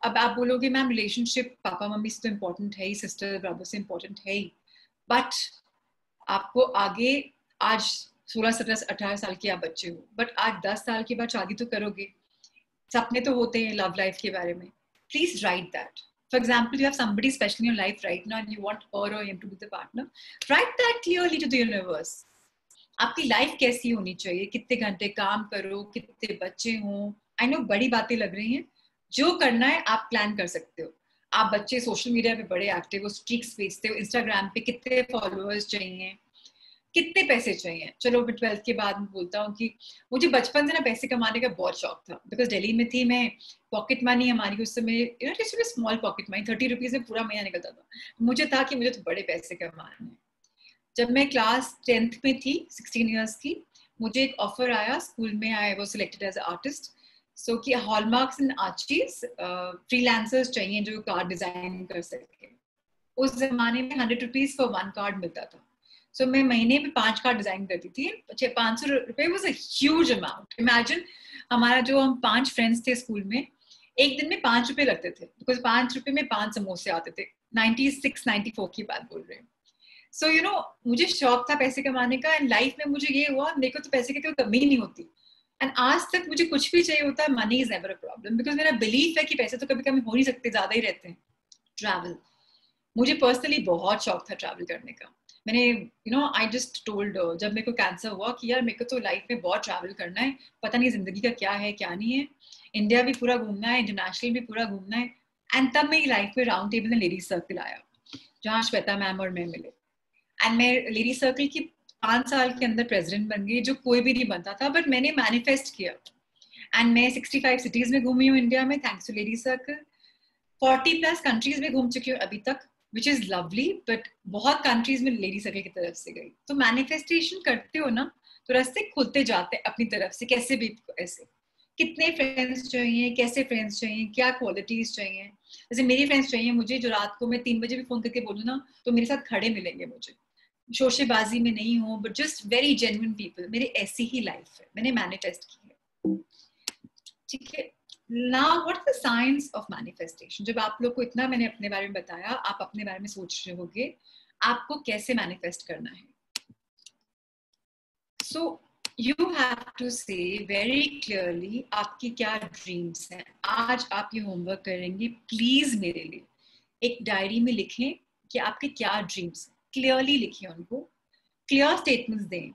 अब आप बोलोगे मैम रिलेशनशिप पापा मम्मी से तो इम्पोर्टेंट है ही, सिस्टर ब्रदर से इम्पोर्टेंट है ही, बट आपको आगे, आज 16, 17, 18 साल के आप बच्चे हो, बट आज 10 साल के बाद शादी तो करोगे, सपने तो होते हैं लव लाइफ के बारे में। Please right that. For example, you have somebody special in your life right now and you want her or him to be the partner. Write that clearly to the universe. आपकी life कैसी होनी चाहिए, कितने घंटे काम करो, कितने बच्चे हों। आई नो बड़ी बातें लग रही हैं, जो करना है आप प्लान कर सकते हो। आप बच्चे सोशल मीडिया पे बड़े एक्टिव हो, स्ट्रीक्स भेजते हो, इंस्टाग्राम पे कितने फॉलोअर्स चाहिए, कितने पैसे चाहिए। चलो मैं 12th के बाद बोलता हूँ कि मुझे बचपन से ना पैसे कमाने का बहुत शौक था, बिकॉज दिल्ली में थी मैं, पॉकेट मनी हमारी उस समय स्मॉल पॉकेट मनी 30 रुपीज में पूरा महीना निकलता था। मुझे था कि मुझे तो बड़े पैसे कमाने हैं। जब मैं क्लास 10th में थी, 16 ईयर्स की, मुझे एक ऑफर आया स्कूल में, I was selected as artist, so कि हॉलमार्क्स एंड आर्चीज फ्रीलांसर्स चाहिए जो कार्ड डिजाइन कर सके। उस जमाने में 100 रुपीज फॉर 1 कार्ड मिलता था। So मैं महीने में 5 कार्ड डिजाइन करती थी। 500 रुपए was a huge amount. Imagine हमारा जो हम 5 फ्रेंड्स थे स्कूल में, एक दिन में 5 रुपए लगते थे, बिकॉज 5 रुपए में 5 समोसे आते थे। 96-94 की बात बोल रहे हैं। सो मुझे शौक था पैसे कमाने का, एंड लाइफ में मुझे ये हुआ, मेरे को तो पैसे की कोई कमी नहीं होती, एंड आज तक मुझे कुछ भी चाहिए होता है, money is never a problem, because मेरा बिलीफ है कि पैसे तो कभी कभी हो नहीं सकते, ज्यादा ही रहते हैं। ट्रैवल, मुझे पर्सनली बहुत शौक था ट्रैवल करने का। मैंने आई जस्ट टोल्ड, जब मेरे को कैंसर हुआ कि यार मेरे को तो लाइफ में बहुत ट्रैवल करना है, पता नहीं जिंदगी का क्या है क्या नहीं है, इंडिया भी पूरा घूमना है, इंटरनेशनल भी पूरा घूमना है। एंड तब मेरी लाइफ में राउंड टेबल में लेडीज सर्कल आया, जहाँ श्वेता मैम और मैं मिले, एंड मैं लेडीज सर्कल की 5 साल के अंदर प्रेसिडेंट बन गई, जो कोई भी नहीं बनता था, बट मैंने मैनिफेस्ट किया। एंड मैं 65 सिटीज में घूमी हूँ इंडिया में, thanks to Ladies Circle. 40+ countries में घूम चुकी हूँ अभी तक, which is lovely, but बहुत कंट्रीज में लेडी सर्कल की तरफ से गई। तो मैनिफेस्टेशन करते हो ना, तो रास्ते खुलते जाते हैं अपनी तरफ से, कैसे भी ऐसे। कितने फ्रेंड्स चाहिए, कैसे फ्रेंड्स चाहिए, क्या क्वालिटीज चाहिए। जैसे मेरी फ्रेंड्स चाहिए मुझे, जो रात को मैं 3 बजे भी फोन करके बोलूँ ना तो मेरे साथ खड़े मिलेंगे मुझे, शोशेबाजी में नहीं हो, but just very genuine people. मेरी ऐसी ही लाइफ है, मैंने मैनिफेस्ट की है, ठीक है। Now, what is the science of manifestation? जब आप लोग को इतना मैंने अपने बारे में बताया, आप अपने बारे में सोच रहे होगे आपको कैसे मैनिफेस्ट करना है। So you have to say very clearly आपकी क्या ड्रीम्स हैं। आज आप ये होमवर्क करेंगे, प्लीज मेरे लिए एक डायरी में लिखें कि आपके क्या ड्रीम्स हैं, क्लियरली लिखिए उनको, क्लियर स्टेटमेंट्स दें,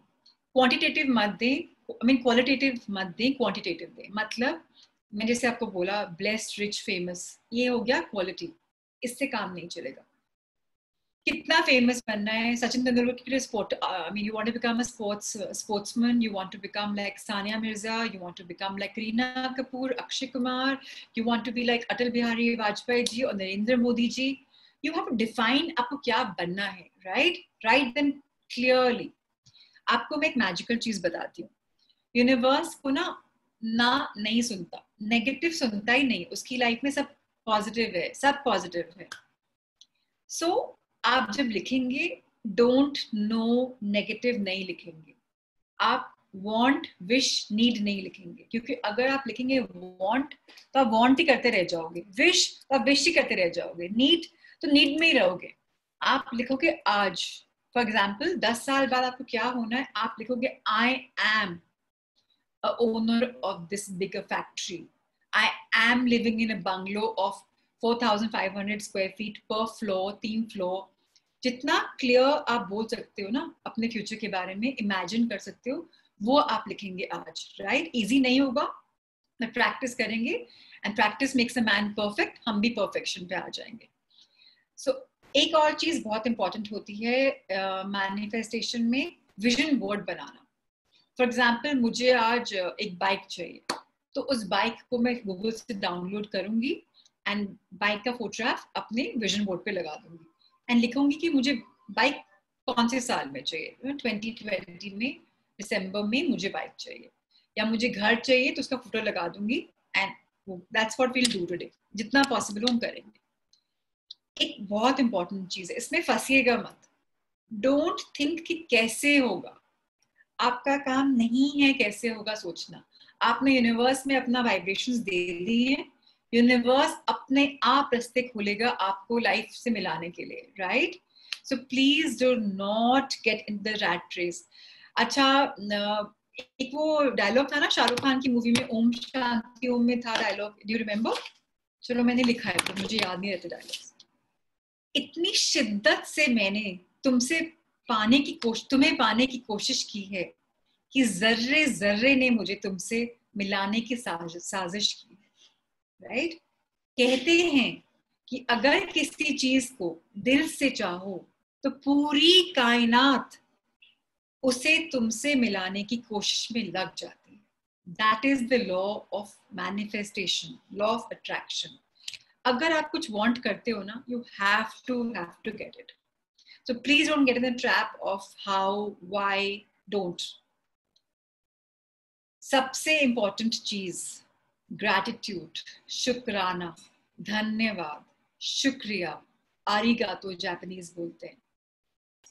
क्वांटिटेटिव मत दें, क्वालिटेटिव मत दें, क्वांटिटेटिव दें। मतलब मैं जैसे आपको बोला ब्लेस्ड, रिच, फेमस, ये हो गया क्वालिटी, इससे काम नहीं चलेगा। कितना फेमस बनना है, सचिन तेंदुलकर के sport, you want to become a sportsman, you want to become like Sania Mirza, you want to become like Kareena Kapoor, Akshay Kumar, you want to be like Atal Bihari Vajpayee ji और Narendra Modi ji. You have to define आपको क्या बनना है, राइट? Right then clearly. आपको मैं एक मैजिकल चीज बताती हूँ, यूनिवर्स को ना नहीं सुनता, नेगेटिव सुनता ही नहीं, उसकी लाइफ में सब पॉजिटिव है, सब पॉजिटिव है। सो आप जब लिखेंगे, डोंट नो नेगेटिव नहीं लिखेंगे, आप वांट, विश, नीड नहीं लिखेंगे, क्योंकि अगर आप लिखेंगे वांट तो आप वांट ही करते रह जाओगे, विश तो आप विश ही करते रह जाओगे, नीड तो नीड में ही रहोगे. आप लिखोगे आज. फॉर एग्जाम्पल 10 साल बाद आपको क्या होना है, आप लिखोगे I am a owner of this bigger factory. I am living in a bungalow of 4,500 square feet per floor, 3 floor. जितना क्लियर आप बोल सकते हो ना अपने फ्यूचर के बारे में, इमेजिन कर सकते हो, वो आप लिखेंगे आज. राइट? इजी नहीं होगा, मैं प्रैक्टिस करेंगे, and practice makes a man perfect. हम भी परफेक्शन पे आ जाएंगे. सो एक और चीज बहुत इंपॉर्टेंट होती है मैनिफेस्टेशन में, vision board banana. For example मुझे आज एक बाइक चाहिए, तो उस बाइक को मैं गूगल से डाउनलोड करूंगी एंड बाइक का फोटोग्राफ अपने विजन बोर्ड पे लगा दूंगी एंड लिखूंगी कि मुझे बाइक कौन से साल में चाहिए. 2020 में दिसंबर में मुझे बाइक चाहिए, या मुझे घर चाहिए तो उसका फोटो लगा दूंगी. And that's what we'll do today. जितना पॉसिबल हम करेंगे. एक बहुत इंपॉर्टेंट चीज है, इसमें फंसिएगा मत. डोंट थिंक कि कैसे होगा. आपका काम नहीं है कैसे होगा सोचना. आपने यूनिवर्स में अपना वाइब्रेशंस दे दी है, यूनिवर्स अपने आप रास्ते खोलेगा आपको लाइफ से मिलाने के लिए. Right? So please do not get in the rat race. अच्छा, एक वो डायलॉग था ना शाहरुख खान की मूवी में, ओम शांति ओम में था डायलॉग, डू यू रिमेम्बर? चलो मैंने लिखा है तो मुझे याद नहीं रहते डायलॉग्स. इतनी शिद्दत से मैंने तुम्हें पाने की कोशिश की है कि जर्रे जर्रे ने मुझे तुमसे मिलाने की साजिश की. राइट? कहते हैं कि अगर किसी चीज को दिल से चाहो तो पूरी कायनात उसे तुमसे मिलाने की कोशिश में लग जाती है. That is the law of manifestation, law of attraction. अगर आप कुछ वांट करते हो ना, you have to get it. So please don't get in the trap of how, why, don't. सबसे important चीज gratitude, शुक्राना, धन्यवाद, शुक्रिया, आरिगातो जापानीज बोलते हैं.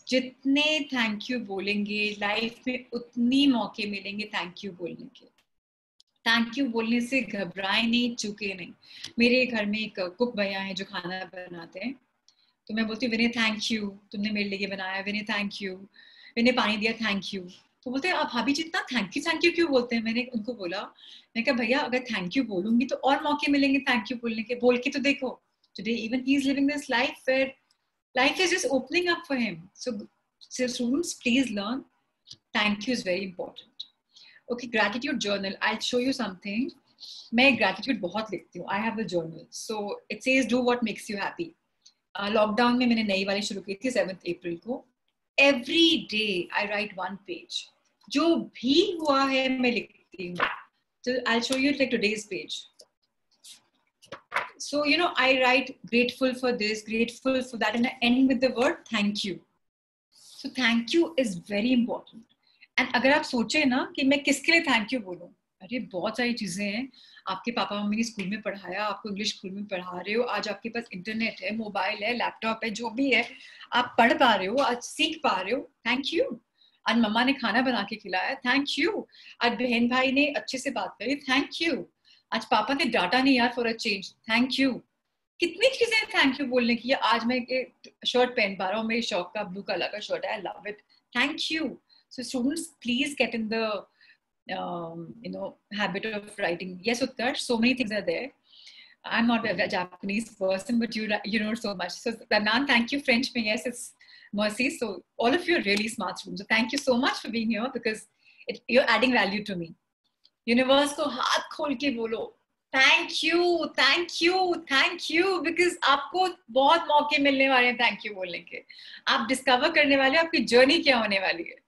जितने थैंक यू बोलेंगे लाइफ में उतनी मौके मिलेंगे थैंक यू बोलने के. थैंक यू बोलने से घबराए नहीं, चुके नहीं. मेरे घर में एक कुक भैया है जो खाना बनाते हैं, तो मैं बोलती हूँ विनय थैंक यू, तुमने मेरे लिए बनाया. विनय थैंक यू. विनय पानी दिया, थैंक यू. तो बोलते हैं आप भाभी जितना थैंक यू क्यों बोलते हैं? मैंने उनको बोला, मैं कहा भैया अगर थैंक यू बोलूंगी तो और मौके मिलेंगे थैंक यू बोलने के. बोल के तो देखो, today even he is living this life where life is just opening up for him. So students, please learn. Thank you is very important. Okay, gratitude journal. I'll show you something. मैं gratitude बहुत लिखती हूँ. I have a journal. So it says do what makes you happy. Lockdown में मैंने नई वाली शुरू की थी 7th April को. Every day I write 1 page. जो भी हुआ है मैं लिखती हूँ. So I'll show you like today's page. So, you know, I write grateful for this, grateful for that, and I end with the word thank you. So thank you is very important. And अगर आप सोचे ना कि मैं किसके लिए thank you बोलूं, अरे बहुत सारी चीजें हैं. आपके पापा मम्मी ने स्कूल में पढ़ाया, आपको इंग्लिश स्कूल में पढ़ा रहे हो, आज आपके पास इंटरनेट है, मोबाइल है, लैपटॉप है, जो भी है आप पढ़ पा रहे हो, आज सीख पा रहे हो, थैंक यू. आज मम्मा ने खाना बना के खिलाया, थैंक यू. आज बहन भाई ने अच्छे से बात करी, थैंक यू. आज पापा ने डांटा नहीं यार for a change, thank you. कितनी चीजें हैं थैंक यू बोलने की. आज मैं शर्ट पहन पा रहा हूँ, मेरे शौक का ब्लू कलर का शर्ट है, I love it, thank you. So students please get in the habit of writing. Yes, Utkarsh, so many things are there. I'm not a Japanese person, but you know so much. So Ranan, thank you. French mein yes, it's mercy. So all of you are really smart students. So thank you so much for being here because you're adding value to me. Universe को हाथ खोल के बोलो thank you, thank you, thank you, because आपको बहुत मौके मिलने वाले हैं थैंक यू बोलने के. आप डिस्कवर करने वाले हो आपकी जर्नी क्या होने वाली है.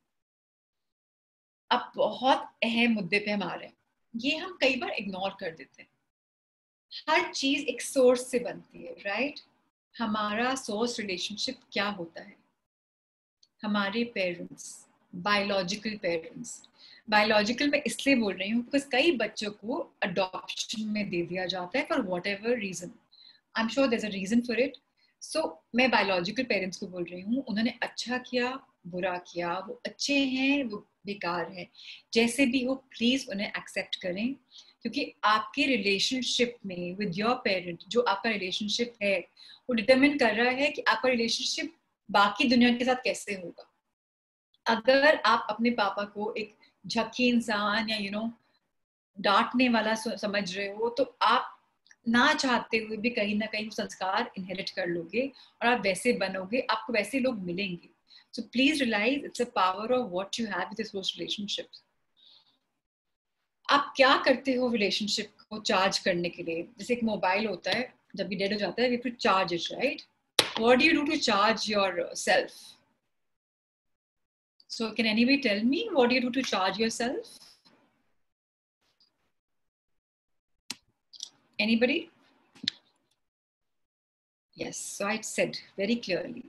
अब बहुत अहम मुद्दे पे हम आ रहे हैं, ये हम कई बार इग्नोर कर देते हैं. हर चीज एक सोर्स से बनती है, राइट? हमारा सोर्स रिलेशनशिप क्या होता है? हमारे पेरेंट्स, बायोलॉजिकल पेरेंट्स. बायोलॉजिकल में इसलिए बोल रही हूँ बिकॉज कई बच्चों को अडॉप्शन में दे दिया जाता है for whatever reason. I am sure there is a reason for it. So मैं बायोलॉजिकल पेरेंट्स को बोल रही हूँ, उन्होंने अच्छा किया, बुरा किया, वो अच्छे हैं, वो बेकार है, जैसे भी हो प्लीज उन्हें एक्सेप्ट करें. क्योंकि आपके रिलेशनशिप में विद योर पेरेंट, जो आपका रिलेशनशिप है, वो डिटरमिन कर रहा है कि आपका रिलेशनशिप बाकी दुनिया के साथ कैसे होगा. अगर आप अपने पापा को एक झक्की इंसान या डांटने वाला समझ रहे हो, तो आप ना चाहते हुए भी कहीं ना कहीं संस्कार इनहेरिट कर लोगे और आप वैसे बनोगे, आपको वैसे लोग मिलेंगे. So please realise it's a power of what you have with this relationships. आप क्या करते हो रिलेशनशिप को चार्ज करने के लिए? जैसे एक मोबाइल होता है, जब भी डेड हो जाता है, we have to charge it, right? What do you do to charge yourself? So can anybody tell me what do you do to charge yourself? Anybody? Yes, so I said very clearly,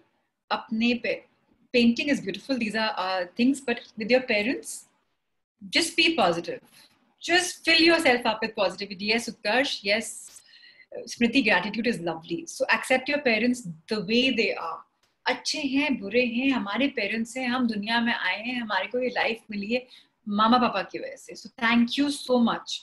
painting is beautiful, these are things, but with your parents, just be positive. Just fill yourself up with positivity. Yes, Utkarsh, yes, Smriti, gratitude is lovely. So accept your parents the way they are. अच्छे हैं, बुरे हैं, हमारे parents हैं, हम दुनिया में आए हैं, हमारे को ये लाइफ मिली है मामा पापा की वजह से. सो थैंक यू सो मच.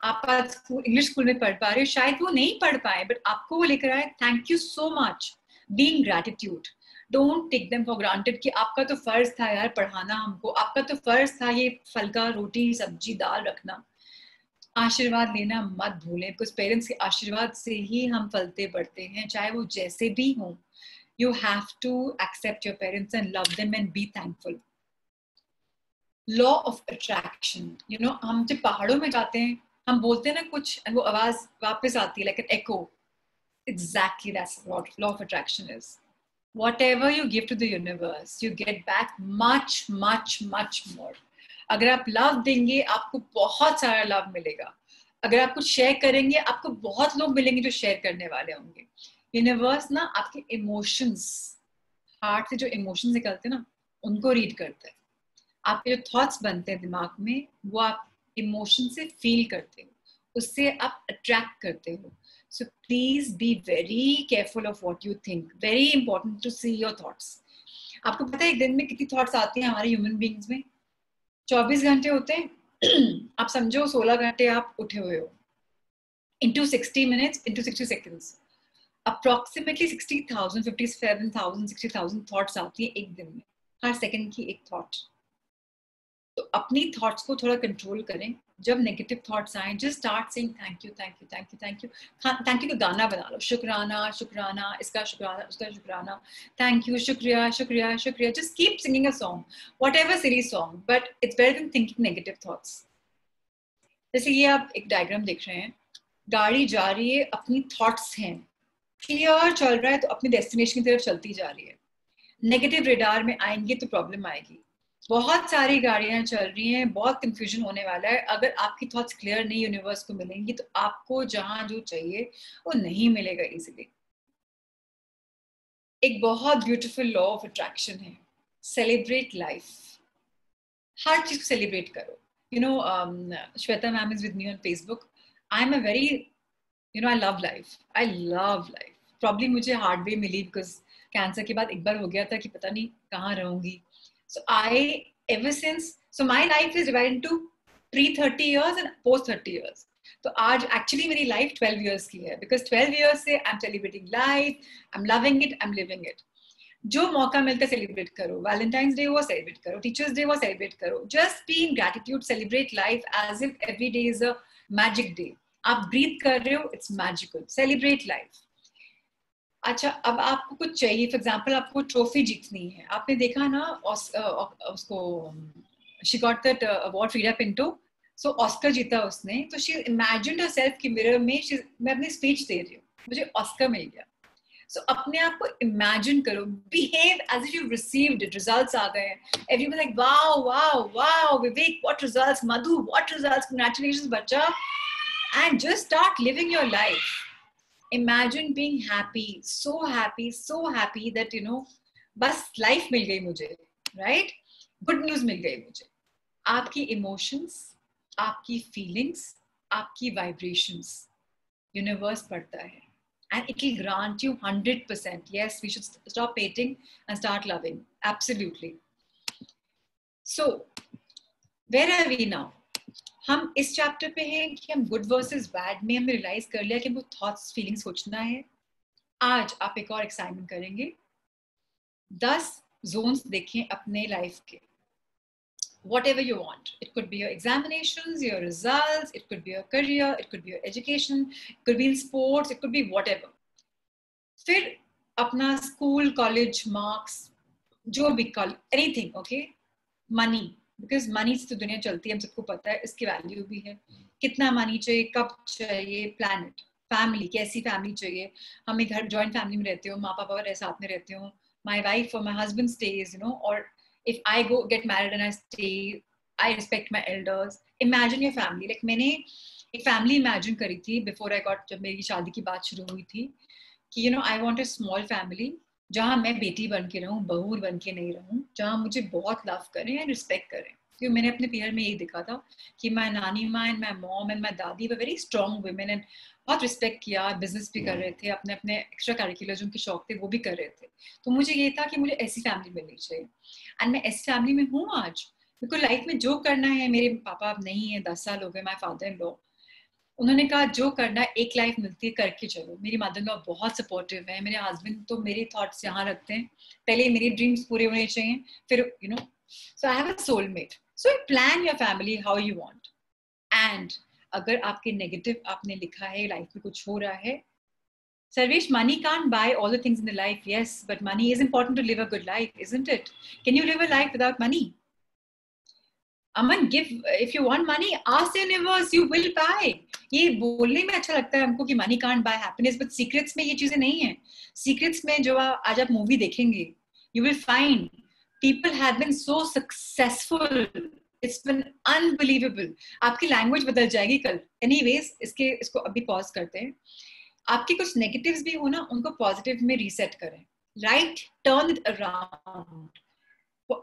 आप आज इंग्लिश स्कूल में पढ़ पा रहे हो, शायद वो नहीं पढ़ पाए, बट आपको वो लेकर आए. Thank you so much. Being gratitude. Don't take them for granted कि आपका तो फर्ज था यार पढ़ाना हमको, आपका तो फर्ज था ये फलका रोटी सब्जी दाल रखना. आशीर्वाद लेना मत भूलें, बिकॉज पेरेंट्स के आशीर्वाद से ही हम फलते बढ़ते हैं, चाहे वो जैसे भी हों. You have to accept your parents and love them and be thankful. Law of attraction. हम जब पहाड़ों में जाते हैं, हम बोलते हैं ना कुछ, वो आवाज वापस आती है, like an echo. Exactly, that's what law of attraction is. Whatever you give to the universe, you get back much, much, much more. अगर आप love देंगे, आपको बहुत सारा love मिलेगा. अगर आप कुछ शेयर करेंगे, आपको बहुत लोग मिलेंगे जो शेयर करने वाले होंगे. यूनिवर्स ना आपके इमोशंस, हार्ट से जो इमोशंस निकलते हैं ना, उनको रीड करता है. आपके जो थॉट्स बनते हैं दिमाग में, वो आप इमोशन से फील करते हो, उससे आप अट्रैक्ट करते हो. So please be very careful of what you think. Very important to see your thoughts. आपको पता है एक दिन में कितनी थॉट्स आती हैं हमारे ह्यूमन बींग्स में? 24 घंटे होते हैं. आप समझो 16 घंटे आप उठे हुए हो. into 60 minutes, into 60 seconds. Approximately 60,000, 57,000, 60,000 thoughts आती है एक दिन में. हर सेकंड की एक थॉट. तो अपनी थॉट्स को थोड़ा कंट्रोल करें. जब नेगेटिव थॉट्स आए, just start saying thank you, thank you, thank you, thank you. Thank you का गाना बना लो. शुक्राना, शुक्राना, इसका शुक्राना, उसका शुक्राना. थैंक यू, शुक्रिया, शुक्रिया, शुक्रिया. Just keep singing a song, whatever silly song, but it's better than thinking negative thoughts. जैसे ये आप एक डायग्राम देख रहे हैं, गाड़ी जा रही है, अपनी थॉट्स हैं, क्लियर चल रहा है, तो अपनी डेस्टिनेशन की तरफ चलती जा रही है. नेगेटिव रेडार में आएंगे तो प्रॉब्लम आएगी. बहुत सारी गाड़ियां चल रही हैं, बहुत कंफ्यूजन होने वाला है. अगर आपकी थॉट्स क्लियर नहीं यूनिवर्स को मिलेंगी, तो आपको जहां जो चाहिए वो नहीं मिलेगा इजीली. एक बहुत ब्यूटीफुल लॉ ऑफ अट्रैक्शन है, सेलिब्रेट लाइफ. हर चीज को सेलिब्रेट करो. Shweta ma'am is with me on Facebook. I'm a very, I love life. I love life. Probably मुझे hard way मिली because कैंसर के बाद एक बार हो गया था कि पता नहीं कहाँ रहूंगी. So ever since, so my life is divided into pre-30 years and post-30 years. तो आज actually मेरी life 12 years की है, because 12 years से I'm celebrating life, I'm loving it, I'm living it. जो मौका मिलता है सेलिब्रेट करो. वैलेंटाइंस डे हुआ सेलिब्रेट करो, टीचर्स डे हुआ सेलिब्रेट करो. Just be in gratitude, celebrate life as if every day is a magic day. आप ब्रीथ कर रहे हो, इट्स मैजिकल. Celebrate life. अच्छा, अब आपको कुछ चाहिए, फॉर एग्जांपल आपको ट्रॉफी जीतनी है. आपने देखा ना उसको, she got that award, Freida Pinto. So Oscar जीता उसने, तो शी इमेजिन्ड हरसेल्फ कि मिरर में मैं अपनी स्पीच दे रही हूँ, मुझे ऑस्कर मिल गया. So अपने आप को इमेजिन करो, behave as if you've received it. Results आ गए, everyone like wow, wow, wow, Vivek, what results? Madhu, what results? Congratulations, bacha. And just start living your life. Imagine being happy, so happy that बस life मिल गई मुझे, right? Good news मिल गई मुझे. आपकी emotions, आपकी feelings, आपकी vibrations, universe पढ़ता है. And it will grant you 100%. Yes, we should stop hating and start loving. Absolutely. So, where are we now? हम इस चैप्टर पे हैं कि हम गुड वर्सेस बैड में हमने रियलाइज कर लिया कि वो थॉट्स फीलिंग्स सोचना है। आज आप एक और एक्साइटमेंट करेंगे, 10 जोन्स देखें अपने लाइफ के, whatever you want. It could be your examinations, your results, it could be your career, it could be your education, it could be in sports, it could be whatever. फिर अपना school, college, marks, जो भी anything, okay, money, because money से तो दुनिया चलती है, हम सबको पता है, इसकी वैल्यू भी है, कितना मनी चाहिए, कब चाहिए, प्लैनेट, फैमिली, कैसी फैमिली चाहिए, हम एक घर जॉइंट फैमिली में रहते हो, माँ पापा वाले साथ में रहते हो, माई वाइफ और my husband stage, you know, और if I go get married and I stay, I respect my elders. Imagine your family. Like मैंने एक family imagine करी थी before I got, जब मेरी शादी की बात शुरू हुई थी, कि you know I want a small family जहाँ मैं बेटी बन के रहूँ, बहू बन के नहीं रहूँ, जहाँ मुझे बहुत लव करें एंड रिस्पेक्ट करें। क्योंकि मैंने अपने पीरियड में यही देखा था कि my नानी माँ and my mom and my दादी were very strong women and बहुत रिस्पेक्ट किया, बिजनेस भी कर रहे थे, अपने अपने एक्स्ट्रा करिकुलर जो उनके शौक थे वो भी कर रहे थे। तो मुझे ये था कि मुझे ऐसी फैमिली मिलनी चाहिए एंड मैं ऐसी फैमिली में हूँ आज। बिल्कुल लाइफ में जो करना है, मेरे पापा अब नहीं है, 10 साल हो गए, माय फादर इन लॉ, उन्होंने कहा जो करना है, एक लाइफ मिलती है, करके चलो। मेरी मदर इन लॉ बहुत सपोर्टिव है, मेरे हस्बैंड तो मेरे थॉट्स यहाँ रखते हैं, पहले मेरे ड्रीम्स पूरे होने चाहिए, फिर you know, so I have a soulmate. So plan your family how you want. And अगर आपके नेगेटिव आपने लिखा है, लाइफ में कुछ हो रहा है, Sarvesh, money can't buy all the things in the life, yes, but money is important to live a good life, isn't it? Can you live a life without money? Aman, if you want money, ask the universe, you will buy. ये बोलने में अच्छा लगता है हमको कि money can't buy happiness, but secrets में ये चीजें नहीं है। Secrets में जो आज आप मूवी देखेंगे, you will find people have been so successful. It's been unbelievable. आपकी लैंग्वेज बदल जाएगी कल। Anyways, इसको अभी पॉज करते हैं। आपके कुछ नेगेटिव्स भी हो ना, उनको पॉजिटिव में रीसेट करें, राइट, टर्न इट अराउंड।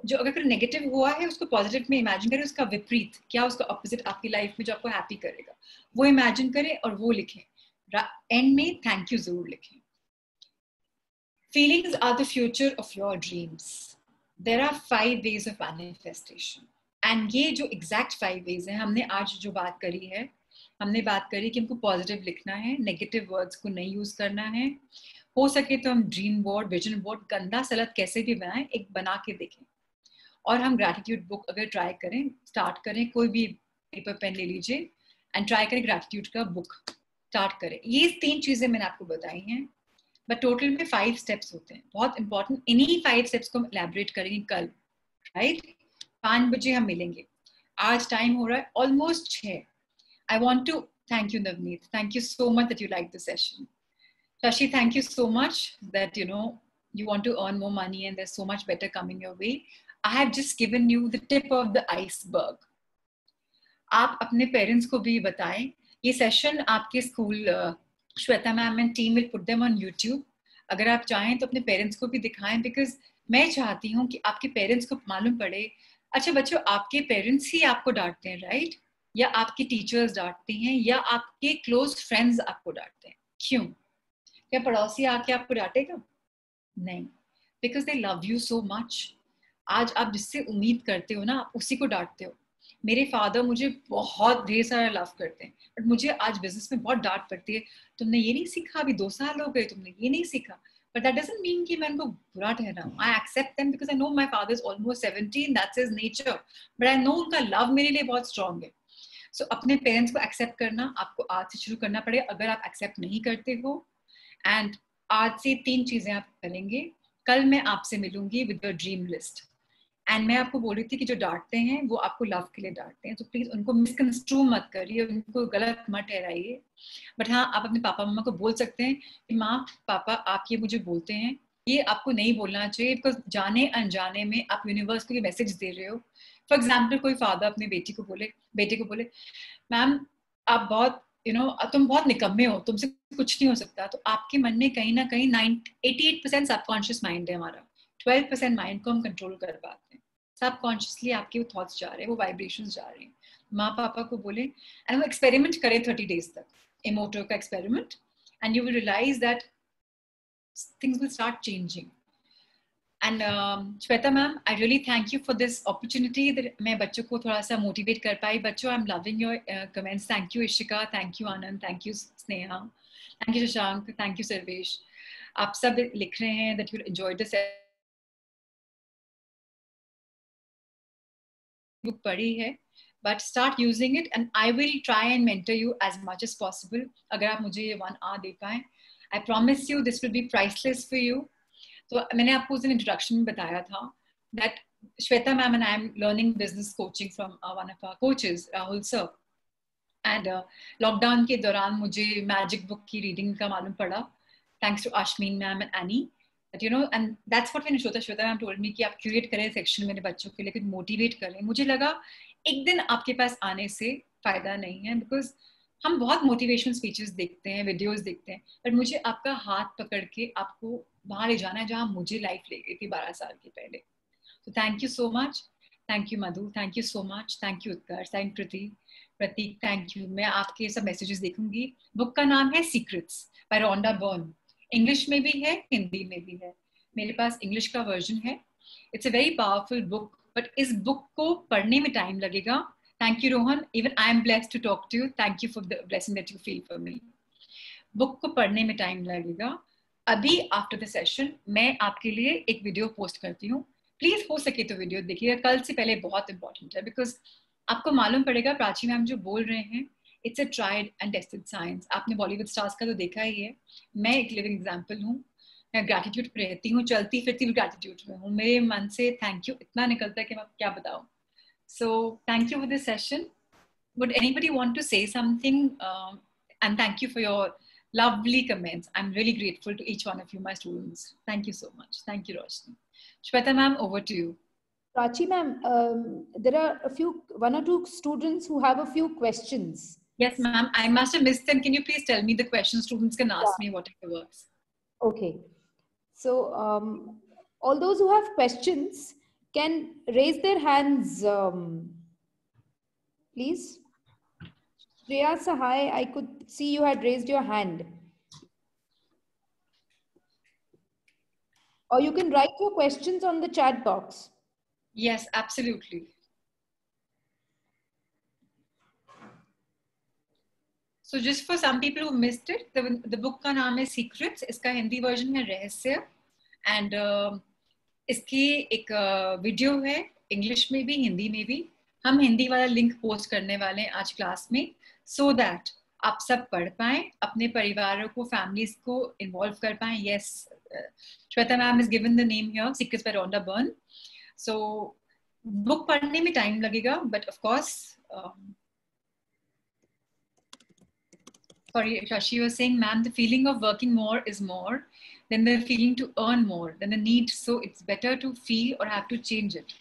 जो अगर नेगेटिव हुआ है उसको पॉजिटिव में इमेजिन करें, उसका विपरीत क्या, उसका ऑपोजिट आपकी लाइफ में जो आपको हैप्पी करेगा वो इमेजिन करें और वो लिखें। एंड में थैंक यू जरूर लिखें। Feelings are the future of your dreams. There are 5 ways of manifestation and ये जो एग्जैक्ट 5 ways है, हमने आज जो बात करी है, हमने बात करी कि हमको पॉजिटिव लिखना है, नेगेटिव वर्ड्स को नहीं यूज करना है, हो सके तो हम ड्रीम बोर्ड, विजन बोर्ड, गंदा सलत कैसे भी बनाएं, एक बना के देखें। और हम ग्रैटिट्यूड बुक अगर ट्राई करें, स्टार्ट करें, कोई भी पेपर पेन ले लीजिए एंड ट्राई करें, ग्रैटिट्यूड का बुक स्टार्ट करें। ये 3 चीजें मैंने आपको बताई हैं, बट टोटल में 5 स्टेप्स होते हैं, बहुत इंपॉर्टेंट। इन्हीं 5 स्टेप्स को हम एलैबोरेट करेंगे कल, राइट? 5 बजे हम मिलेंगे। आज टाइम हो रहा है almost 6। I want to thank you, Navneet. Thank you so much that you liked the session. Shashi, thank you so much that, you know, you want to earn more money and there's so much better coming your way. I have just given you the tip of the iceberg. आप अपने parents को भी बताएं। ये session आपके school, Shweta ma'am and team will put them on YouTube. अगर आप चाहें तो अपने पेरेंट्स को भी दिखाएं, बिकॉज मैं चाहती हूँ कि आपके पेरेंट्स को मालूम पड़े, अच्छा बच्चों, आपके पेरेंट्स ही आपको डांटते हैं, राइट? या आपके टीचर्स डांटते हैं, या आपके क्लोज फ्रेंड्स आपको डांटते हैं। क्यों? क्या पड़ोसी आके आपको डांटेगा? नहीं, because they love you so much. आज आप जिससे उम्मीद करते हो ना, आप उसी को डांटते हो। मेरे फादर मुझे बहुत ढेर सारा लव करते हैं, बट मुझे आज बिजनेस में बहुत डांट पड़ती है, तुमने ये नहीं सीखा, अभी 2 साल हो गए, तुमने ये नहीं सीखा। But that doesn't mean कि मैं उनको बुरा ठहराऊं। I accept them because I know my father is almost 70, that's his nature. But I know उनका love मेरे लिए बहुत strong है। So, अपने पेरेंट्स को एक्सेप्ट करना आपको आज से शुरू करना पड़ेगा, अगर आप एक्सेप्ट नहीं करते हो। एंड आज से 3 चीजें आप करेंगे। कल मैं आपसे मिलूंगी with the dream list, and मैं आपको बोल रही थी कि जो डांटते हैं वो आपको लव के लिए डांटते हैं, तो प्लीज उनको मिसकंस्ट्रू मत करिए, उनको गलत मत ठहराइए। बट हाँ, आप अपने पापा मम्मा को बोल सकते हैं कि माँ पापा आप ये मुझे बोलते हैं, ये आपको नहीं बोलना चाहिए, बिकॉज जाने अनजाने में आप यूनिवर्स को ये मैसेज दे रहे हो। फॉर एग्जाम्पल, कोई फादर अपने बेटे को बोले मैम आप बहुत तुम बहुत निकम्मे हो, तुमसे कुछ नहीं हो सकता, तो आपके मन में कहीं ना कहीं 88% सबकॉन्शियस माइंड है हमारा, 12% माइंड को हम कंट्रोल कर पाते हैं। सबकॉन्शियसली आपके वो थॉट्स जा रहे हैं, वो वाइब्रेशंस जा रहे हैं। माँ पापा को बोले एंड वो एक्सपेरिमेंट करें 30 days तक, इमोटो का experiment, and you will realise that things will start changing. And Shweta ma'am, I really thank you for this opportunity that मैं बच्चों को थोड़ा सा motivate कर पाई. बच्चों, I'm loving your comments. Thank you Ishika, thank you Anand, thank you Sneha, thank you Shashank, thank you Sarvesh. आप सब लिख रहे हैं that you enjoyed the book पढ़ी है, but start using it and I will try and mentor you as much as possible. अगर आप मुझे ये 1 hour दे पाएं, I promise you this will be priceless for you. तो मैंने आपको उस दिन इंट्रोडक्शन में बताया था that Shweta ma'am and I am learning business coaching from one of our coaches, Rahul sir. And lockdown के दौरान मुझे magic book की reading का मालूम पड़ा, thanks to Ashmin ma'am and Annie. That you know, and that's what when Shweta ma'am told me कि आप curate करें section मेरे बच्चों के लिए, कुछ motivate करें. मुझे लगा एक दिन आपके पास आने से फायदा नहीं है, because हम बहुत motivational speeches देखते हैं, videos देखते हैं, but मुझे आपका हाथ पकड़ के आपको वहाँ ले जाना है जहाँ मुझे life ले गई थी 12 साल के पहले. So thank you so much. Thank you Madhu. Thank you so much. Thank you Utkarsh. Thank you Pratik. Thank you. मैं आपके सब messages देखूंगी. Book का नाम है Secrets by Rhonda Byrne. English में भी है, हिंदी में भी है. मेरे पास English का version है. It's a very powerful book, but इस book को पढ़ने में time लगेगा. Thank you Rohan. Even I am blessed to talk to you. Thank you for the blessing that you feel for me. Book को पढ़ने में time लगेगा. अभी after the session मैं आपके लिए एक video post करती हूँ. प्लीज हो सके तो वीडियो देखिएगा, कल से पहले बहुत इंपॉर्टेंट है, बिकॉज आपको मालूम पड़ेगा प्राची मैम जो बोल रहे हैं it's a tried and tested science. आपने बॉलीवुड स्टार्स का तो देखा ही है, मैं एक लिविंग एग्जांपल हूँ. मैं ग्रैटिट्यूड पे रहती हूँ, चलती फिरती भी ग्रैटिट्यूड में हूँ. मेरे मन से थैंक यू इतना निकलता है कि मैं क्या बताऊँ. So thank you for this session. Would anybody want to say something? And thank you for your lovely comments. I'm really grateful to each one of you, my students. Thank you so much. Thank you, Roshni. Shweta ma'am, over to you. Prachi ma'am, there are one or two students who have a few questions. Yes, ma'am. I must have missed them. Can you please tell me the questions? Students can ask me whatever works. Okay. So, all those who have questions can raise their hands, please. Shreya Sahai, I could see you had raised your hand. Or you can write your questions on the chat box. Yes, absolutely. So just for some people who missed it, the book का नाम है Secrets. इसका Hindi version है रहस्य. And इसकी एक video है English में भी, हिंदी में भी. हम हिंदी वाला लिंक पोस्ट करने वाले हैं आज क्लास में, so that आप सब पढ़ पाएं, अपने परिवारों को, फैमिलीज को इन्वॉल्व कर पाएं. Yes, Shweta ma'am has given the name here, Secrets by Rhonda Byrne. So book पढ़ने में टाइम लगेगा, but of course, sorry, Shashi was saying, ma'am, the feeling of working more is more than the feeling to earn more than the need. So it's better to feel or have to change it.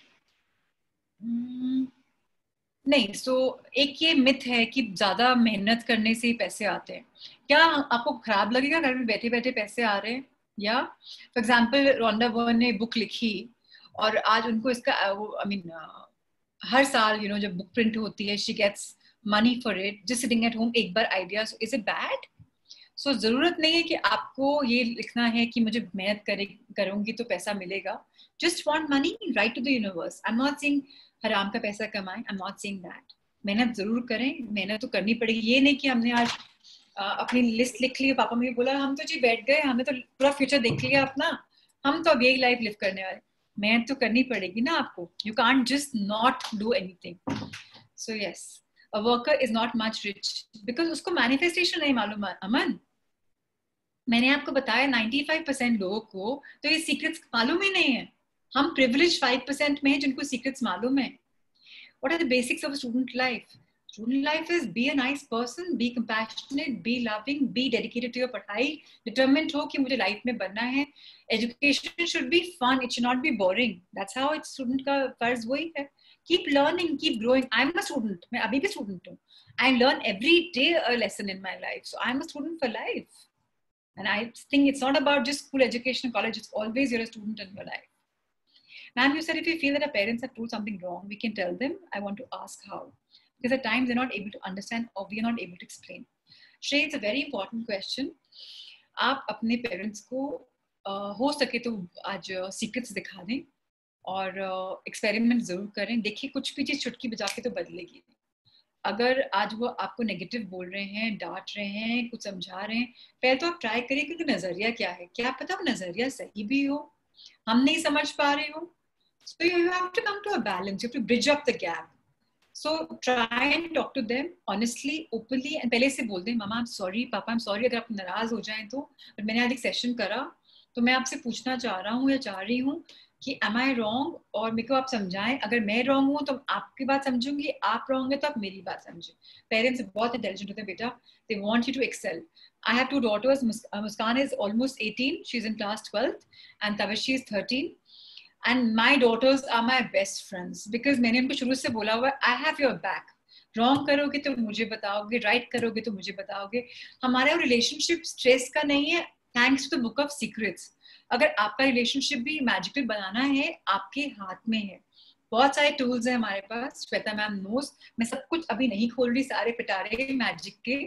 नहीं, so एक ये myth है कि ज्यादा मेहनत करने से ही पैसे आते हैं. क्या आपको खराब लगेगा घर में बैठे बैठे पैसे आ रहे हैं? या फॉर एग्जाम्पल रोंडा बर्न ने बुक लिखी और आज उनको इसका हर साल जब बुक प्रिंट होती है, she gets money for it, just sitting at home, एक बार idea. So is it bad? So जरूरत नहीं है कि आपको ये लिखना है कि मुझे मेहनत करूंगी तो पैसा मिलेगा. Just want money, write to the universe. I'm not saying हराम का पैसा कमाएं. I'm not saying that. मेहनत जरूर करें, मेहनत तो करनी पड़ेगी. ये नहीं कि हमने आज अपनी लिस्ट लिख ली, पापा मुझे बोला हम तो जी बैठ गए, हमें तो पूरा फ्यूचर देख लिया अपना, हम तो अब यही लाइफ लिव करने वाले. मेहनत तो करनी पड़ेगी ना आपको. You can't just not do anything. So yes, a worker is not much rich because उसको manifestation नहीं मालूम. अमन, मैंने आपको बताया 95% लोगों को तो ये secrets मालूम ही नहीं है. हम privileged 5% में हैं जिनको secrets मालूम है. What are the basics of a student life? Student life is be a nice person, be compassionate, be loving, be dedicated to your पढ़ाई, determined हो कि मुझे life में बनना है. Education should be fun, it should not be boring. That's how it's student का फर्ज वही है. Keep learning, keep growing. I'm a student. मैं अभी भी student हूँ. I learn every day a lesson in my life. So I'm a student for life. And I think it's not about just school education, college. It's always you're a student in your life. Ma'am, you said if you feel that our parents have told something wrong, we can tell them. I want to ask how. Because at times they're not able to understand or we are not able to explain. Shrey, it's a very important question. आप अपने parents को हो सके तो आज secrets दिखा दें और एक्सपेरिमेंट जरूर करें. देखिए कुछ भी चीज चुटकी बजा के तो बदलेगी. अगर आज वो आपको नेगेटिव बोल रहे हैं, डांट रहे हैं, कुछ समझा रहे हैं, पहले तो आप ट्राई करिए कि नजरिया क्या है. क्या पता वो नजरिया सही भी हो, हम नहीं समझ पा रहे हो. So you have to come to a balance. You have to bridge up the gap. So try and talk to them honestly, openly, and पहले से बोल दें, मामा I'm sorry, पापा I'm sorry अगर आप नाराज हो जाएं तो. बट मैंने आज एक सेशन करा तो मैं आपसे पूछना चाह रहा हूँ या चाह रही हूँ कि am I wrong, और मेरे को आप समझाएं. अगर मैं wrong हूँ तो आपकी बात समझूंगी, आप wrong है तो आप मेरी बात समझें. पेरेंट्स बहुत इंटेलिजेंट होते हैं बेटा. They want you to excel. I have 2 daughters. Muskan is almost 18. She's in class 12th, and Tabashi is 13. And my daughters are my best friends because मैंने उनको शुरू से बोला हुआ I have your back. Wrong करोगे तो मुझे बताओगे, right करोगे तो मुझे बताओगे. हमारा रिलेशनशिप स्ट्रेस का नहीं है, thanks to the book of secrets. अगर आपका रिलेशनशिप भी मैजिकल बनाना है, आपके हाथ में है. बहुत सारे टूल्स हैं हमारे पास. Shweta ma'am knows. मैं सब कुछ अभी नहीं खोल रही, सारे पिटारे मैजिक के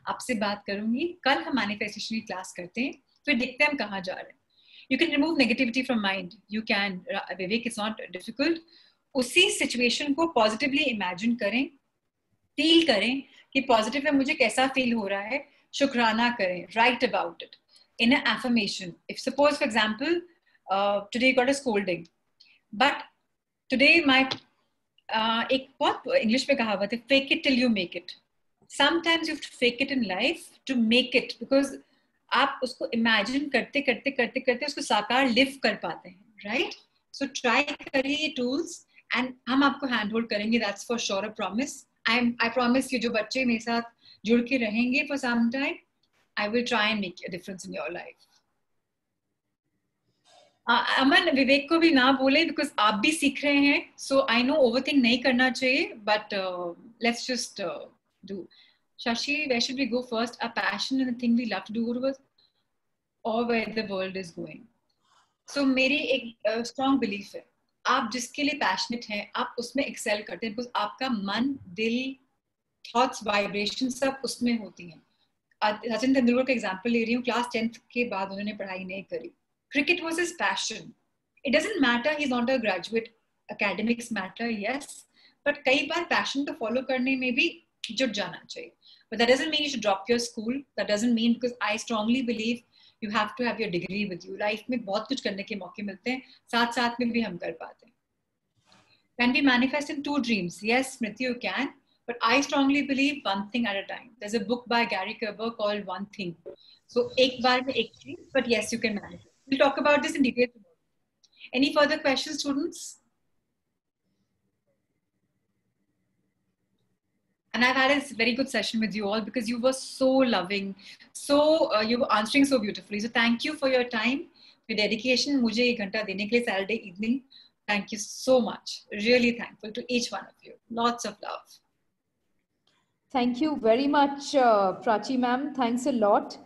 आपसे बात करूंगी. कल हम मैनिफेस्टेशन की क्लास करते हैं, फिर देखते हैं हम कहाँ जा रहे हैं. You can remove negativity from mind. You can, Vivek, it's not difficult. उसी situation को positively imagine करें, feel करें कि positive में मुझे कैसा feel हो रहा है, शुक्राना करें, write about it in an affirmation. If suppose, for example, today you got a scolding, but today my एक बहुत English में कहावत है, fake it till you make it. Sometimes you have to fake it in life to make it, because आप उसको imagine करते करते करते करते उसको साकार लिव कर पाते हैं. राइट. सो ट्राई करिए ये टूल्स एंड हम आपको हैंड होल्ड करेंगे. That's for sure a promise. I promise you, जो बच्चे मेरे साथ जुड़ के रहेंगे for some time, I will try and make a difference in your life. Aman, Vivek को भी ना बोले बिकॉज आप भी सीख रहे हैं. सो आई नो ओवरथिंक नहीं करना चाहिए, but let's just do. Shashi, where should we go first? A passion and a thing we love to do, or where the world is going? So मेरी एक strong belief है, आप जिसके लिए passionate हैं, आप उसमें excel करते हैं, because आपका मन, दिल, thoughts, vibrations सब उसमें होती हैं. सचिन तेंदुलकर का example ले रही हूँ. क्लास 10th के बाद उन्होंने पढ़ाई नहीं करी. Cricket was his passion. It doesn't matter he's not a graduate. Academics matter, yes, but कई बार passion को follow करने में भी जुट जाना चाहिए. But that doesn't mean you should drop your school. That doesn't mean, because I strongly believe you have to have your degree with you. Life में बहुत कुछ करने के मौके मिलते हैं, साथ साथ में भी हम कर पाते हैं. Can we manifest in 2 dreams? Yes, Smriti, you can. But I strongly believe one thing at a time. There's a book by Gary Kerber called One Thing. So एक बार में एक चीज, but yes, you can manifest. We'll talk about this in detail tomorrow. Any further questions, students? And I've had a very good session with you all because you were so loving, so you were answering so beautifully. So thank you for your time, your dedication. मुझे 1 घंटा देने के लिए Saturday evening. Thank you so much. Really thankful to each one of you. Lots of love. Thank you very much, Prachi ma'am. Thanks a lot.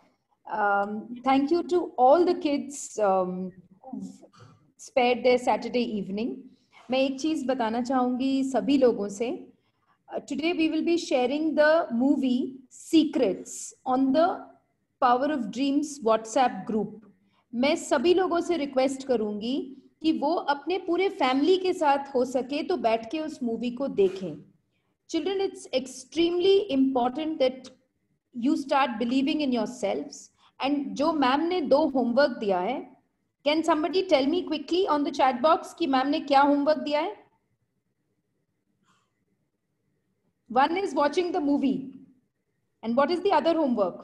Thank you to all the kids who've spared their Saturday evening. मैं एक चीज बताना चाहूंगी सभी लोगों से. Today we will be sharing the movie Secrets on the Power of Dreams WhatsApp group. मैं सभी लोगों से रिक्वेस्ट करूंगी कि वो अपने पूरे फैमिली के साथ हो सके तो बैठ के उस मूवी को देखें. Children, it's extremely important that you start believing in yourselves. And जो मैम ने 2 होमवर्क दिया है, can somebody tell me quickly on the chat box कि मैम ने क्या होमवर्क दिया है? One is watching the movie. And what is the other homework?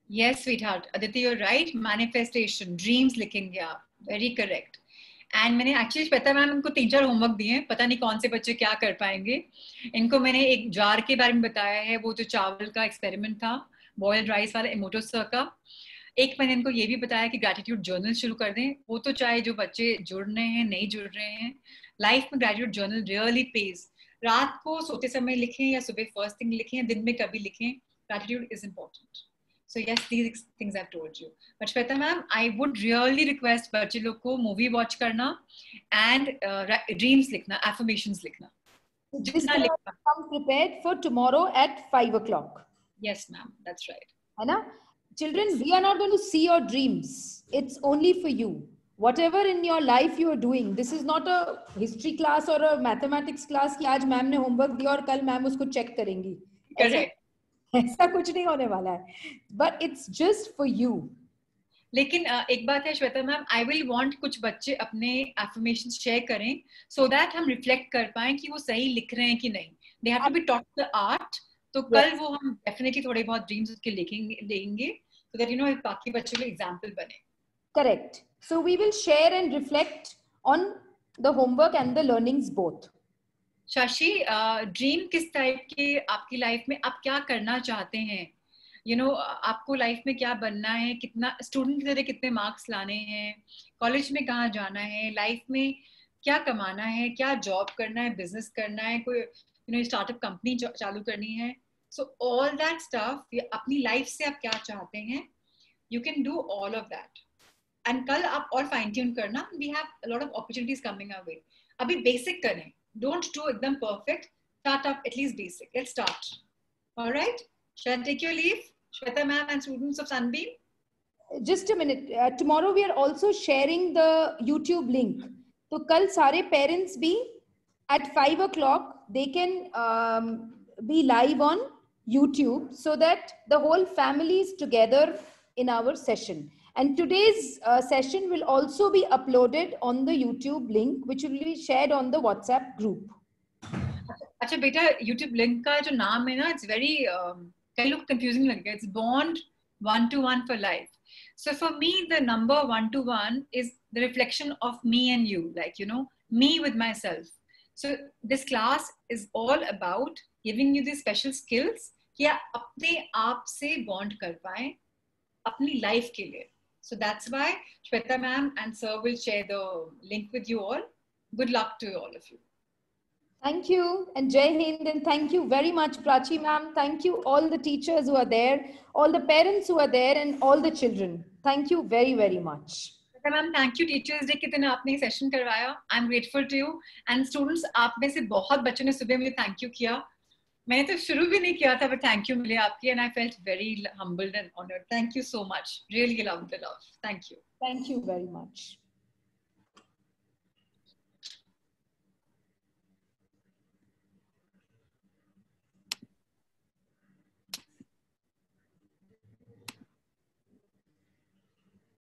Yes, sweetheart. Aditi, you're right. Manifestation, dreams लिखेंगे आप. Very correct. And मैंने actually Shweta ma'am इनको 3-4 homework दिए हैं. पता नहीं कौन से बच्चे क्या कर पाएंगे. इनको मैंने एक जार के बारे में बताया है, वो जो चावल का एक्सपेरिमेंट था, बॉइल्ड राइस वाला इमोटो सर का. एक मैंने इनको ये भी बताया कि ग्रैटिट्यूड जर्नल शुरू कर दें. वो तो चाहे जो बच्चे जुड़ रहे हैं, नहीं जुड़ रहे हैं, लाइफ में ग्रैटिट्यूड जर्नल रियली पेज. रात को सोते समय लिखें या सुबह फर्स्ट थिंग लिखें, दिन में कभी लिखें. Gratitude is important. So yes, these things I've told you. But Shweta ma'am, I would really request बच्चे लोग को movie watch करना and dreams लिखना, affirmations लिखना. This come prepared for tomorrow at 5 o'clock. Yes, ma'am. That's right. है ना? Children, we are not going to see your dreams. It's only for you. Whatever in your life you are doing, this is not a history class or a mathematics class कि आज ma'am ने homework दिया और कल ma'am उसको check करेंगी. Correct. ऐसा कुछ नहीं होने वाला है. But it's just for you. लेकिन एक बात है Shweta ma'am, I will want कुछ बच्चे अपने एफर्मेशंस शेयर करें सो दैट हम रिफ्लेक्ट कर पाएं कि वो सही लिख रहे हैं कि नहीं. They have to be taught the art. तो कल वो हम डेफिनेटली थोड़े बहुत ड्रीम्स उसके लेंगे सो दैट यू नो बाकी बच्चों के लिए एग्जांपल बने. Correct. So we will share and reflect on the homework and the learnings both. Shashi, dream किस टाइप के आपकी लाइफ में आप क्या करना चाहते हैं? यू नो आपको लाइफ में क्या बनना है, कितना स्टूडेंट की तरह कितने मार्क्स लाने हैं, कॉलेज में कहाँ जाना है, लाइफ में क्या कमाना है, क्या जॉब करना है, बिजनेस करना है, कोई यू नो स्टार्टअप कंपनी चालू करनी है. सो ऑल दैट स्टफ अपनी लाइफ से आप क्या चाहते हैं, you can do all of that. And कल आप और फाइन ट्यून करना. We have a lot of opportunities coming our way. अभी बेसिक करें, डोंट डू एकदम perfect, start up at least basic. Let's start. Alright, shall I take your leave, Shweta ma'am and students of Sunbeam? Just a minute. Tomorrow we are also sharing the YouTube link. So kal sare parents be at 5 o'clock, they can be live on YouTube so that the whole family is together in our session. And today's session will also be uploaded on the YouTube link, which will be shared on the WhatsApp group. अच्छा बेटा, YouTube link का जो नाम है ना, it's very कई लोग confusing लग गया. It's Bond 1-to-1 for life. So for me, the number 1-to-1 is the reflection of me and you, like, you know, me with myself. So this class is all about giving you these special skills कि आप अपने आप से bond कर पाएं अपनी life के लिए. So that's why Shweta ma'am and sir will share the link with you all. Good luck to all of you. Thank you, and Jai Hind, and thank you very much, Prachi ma'am. Thank you all the teachers who are there, all the parents who are there, and all the children. Thank you very, very much. Ma'am, thank you teachers day के दिन आपने session करवाया. I am grateful to you. And students, आप में से बहुत बच्चों ने सुबह मुझे थैंक यू किया. मैंने तो शुरू भी नहीं किया था, बट थैंक यू मिले आपकी, and I felt very humbled and honoured. Thank you so much. Really love the love. Thank you. Thank you very much.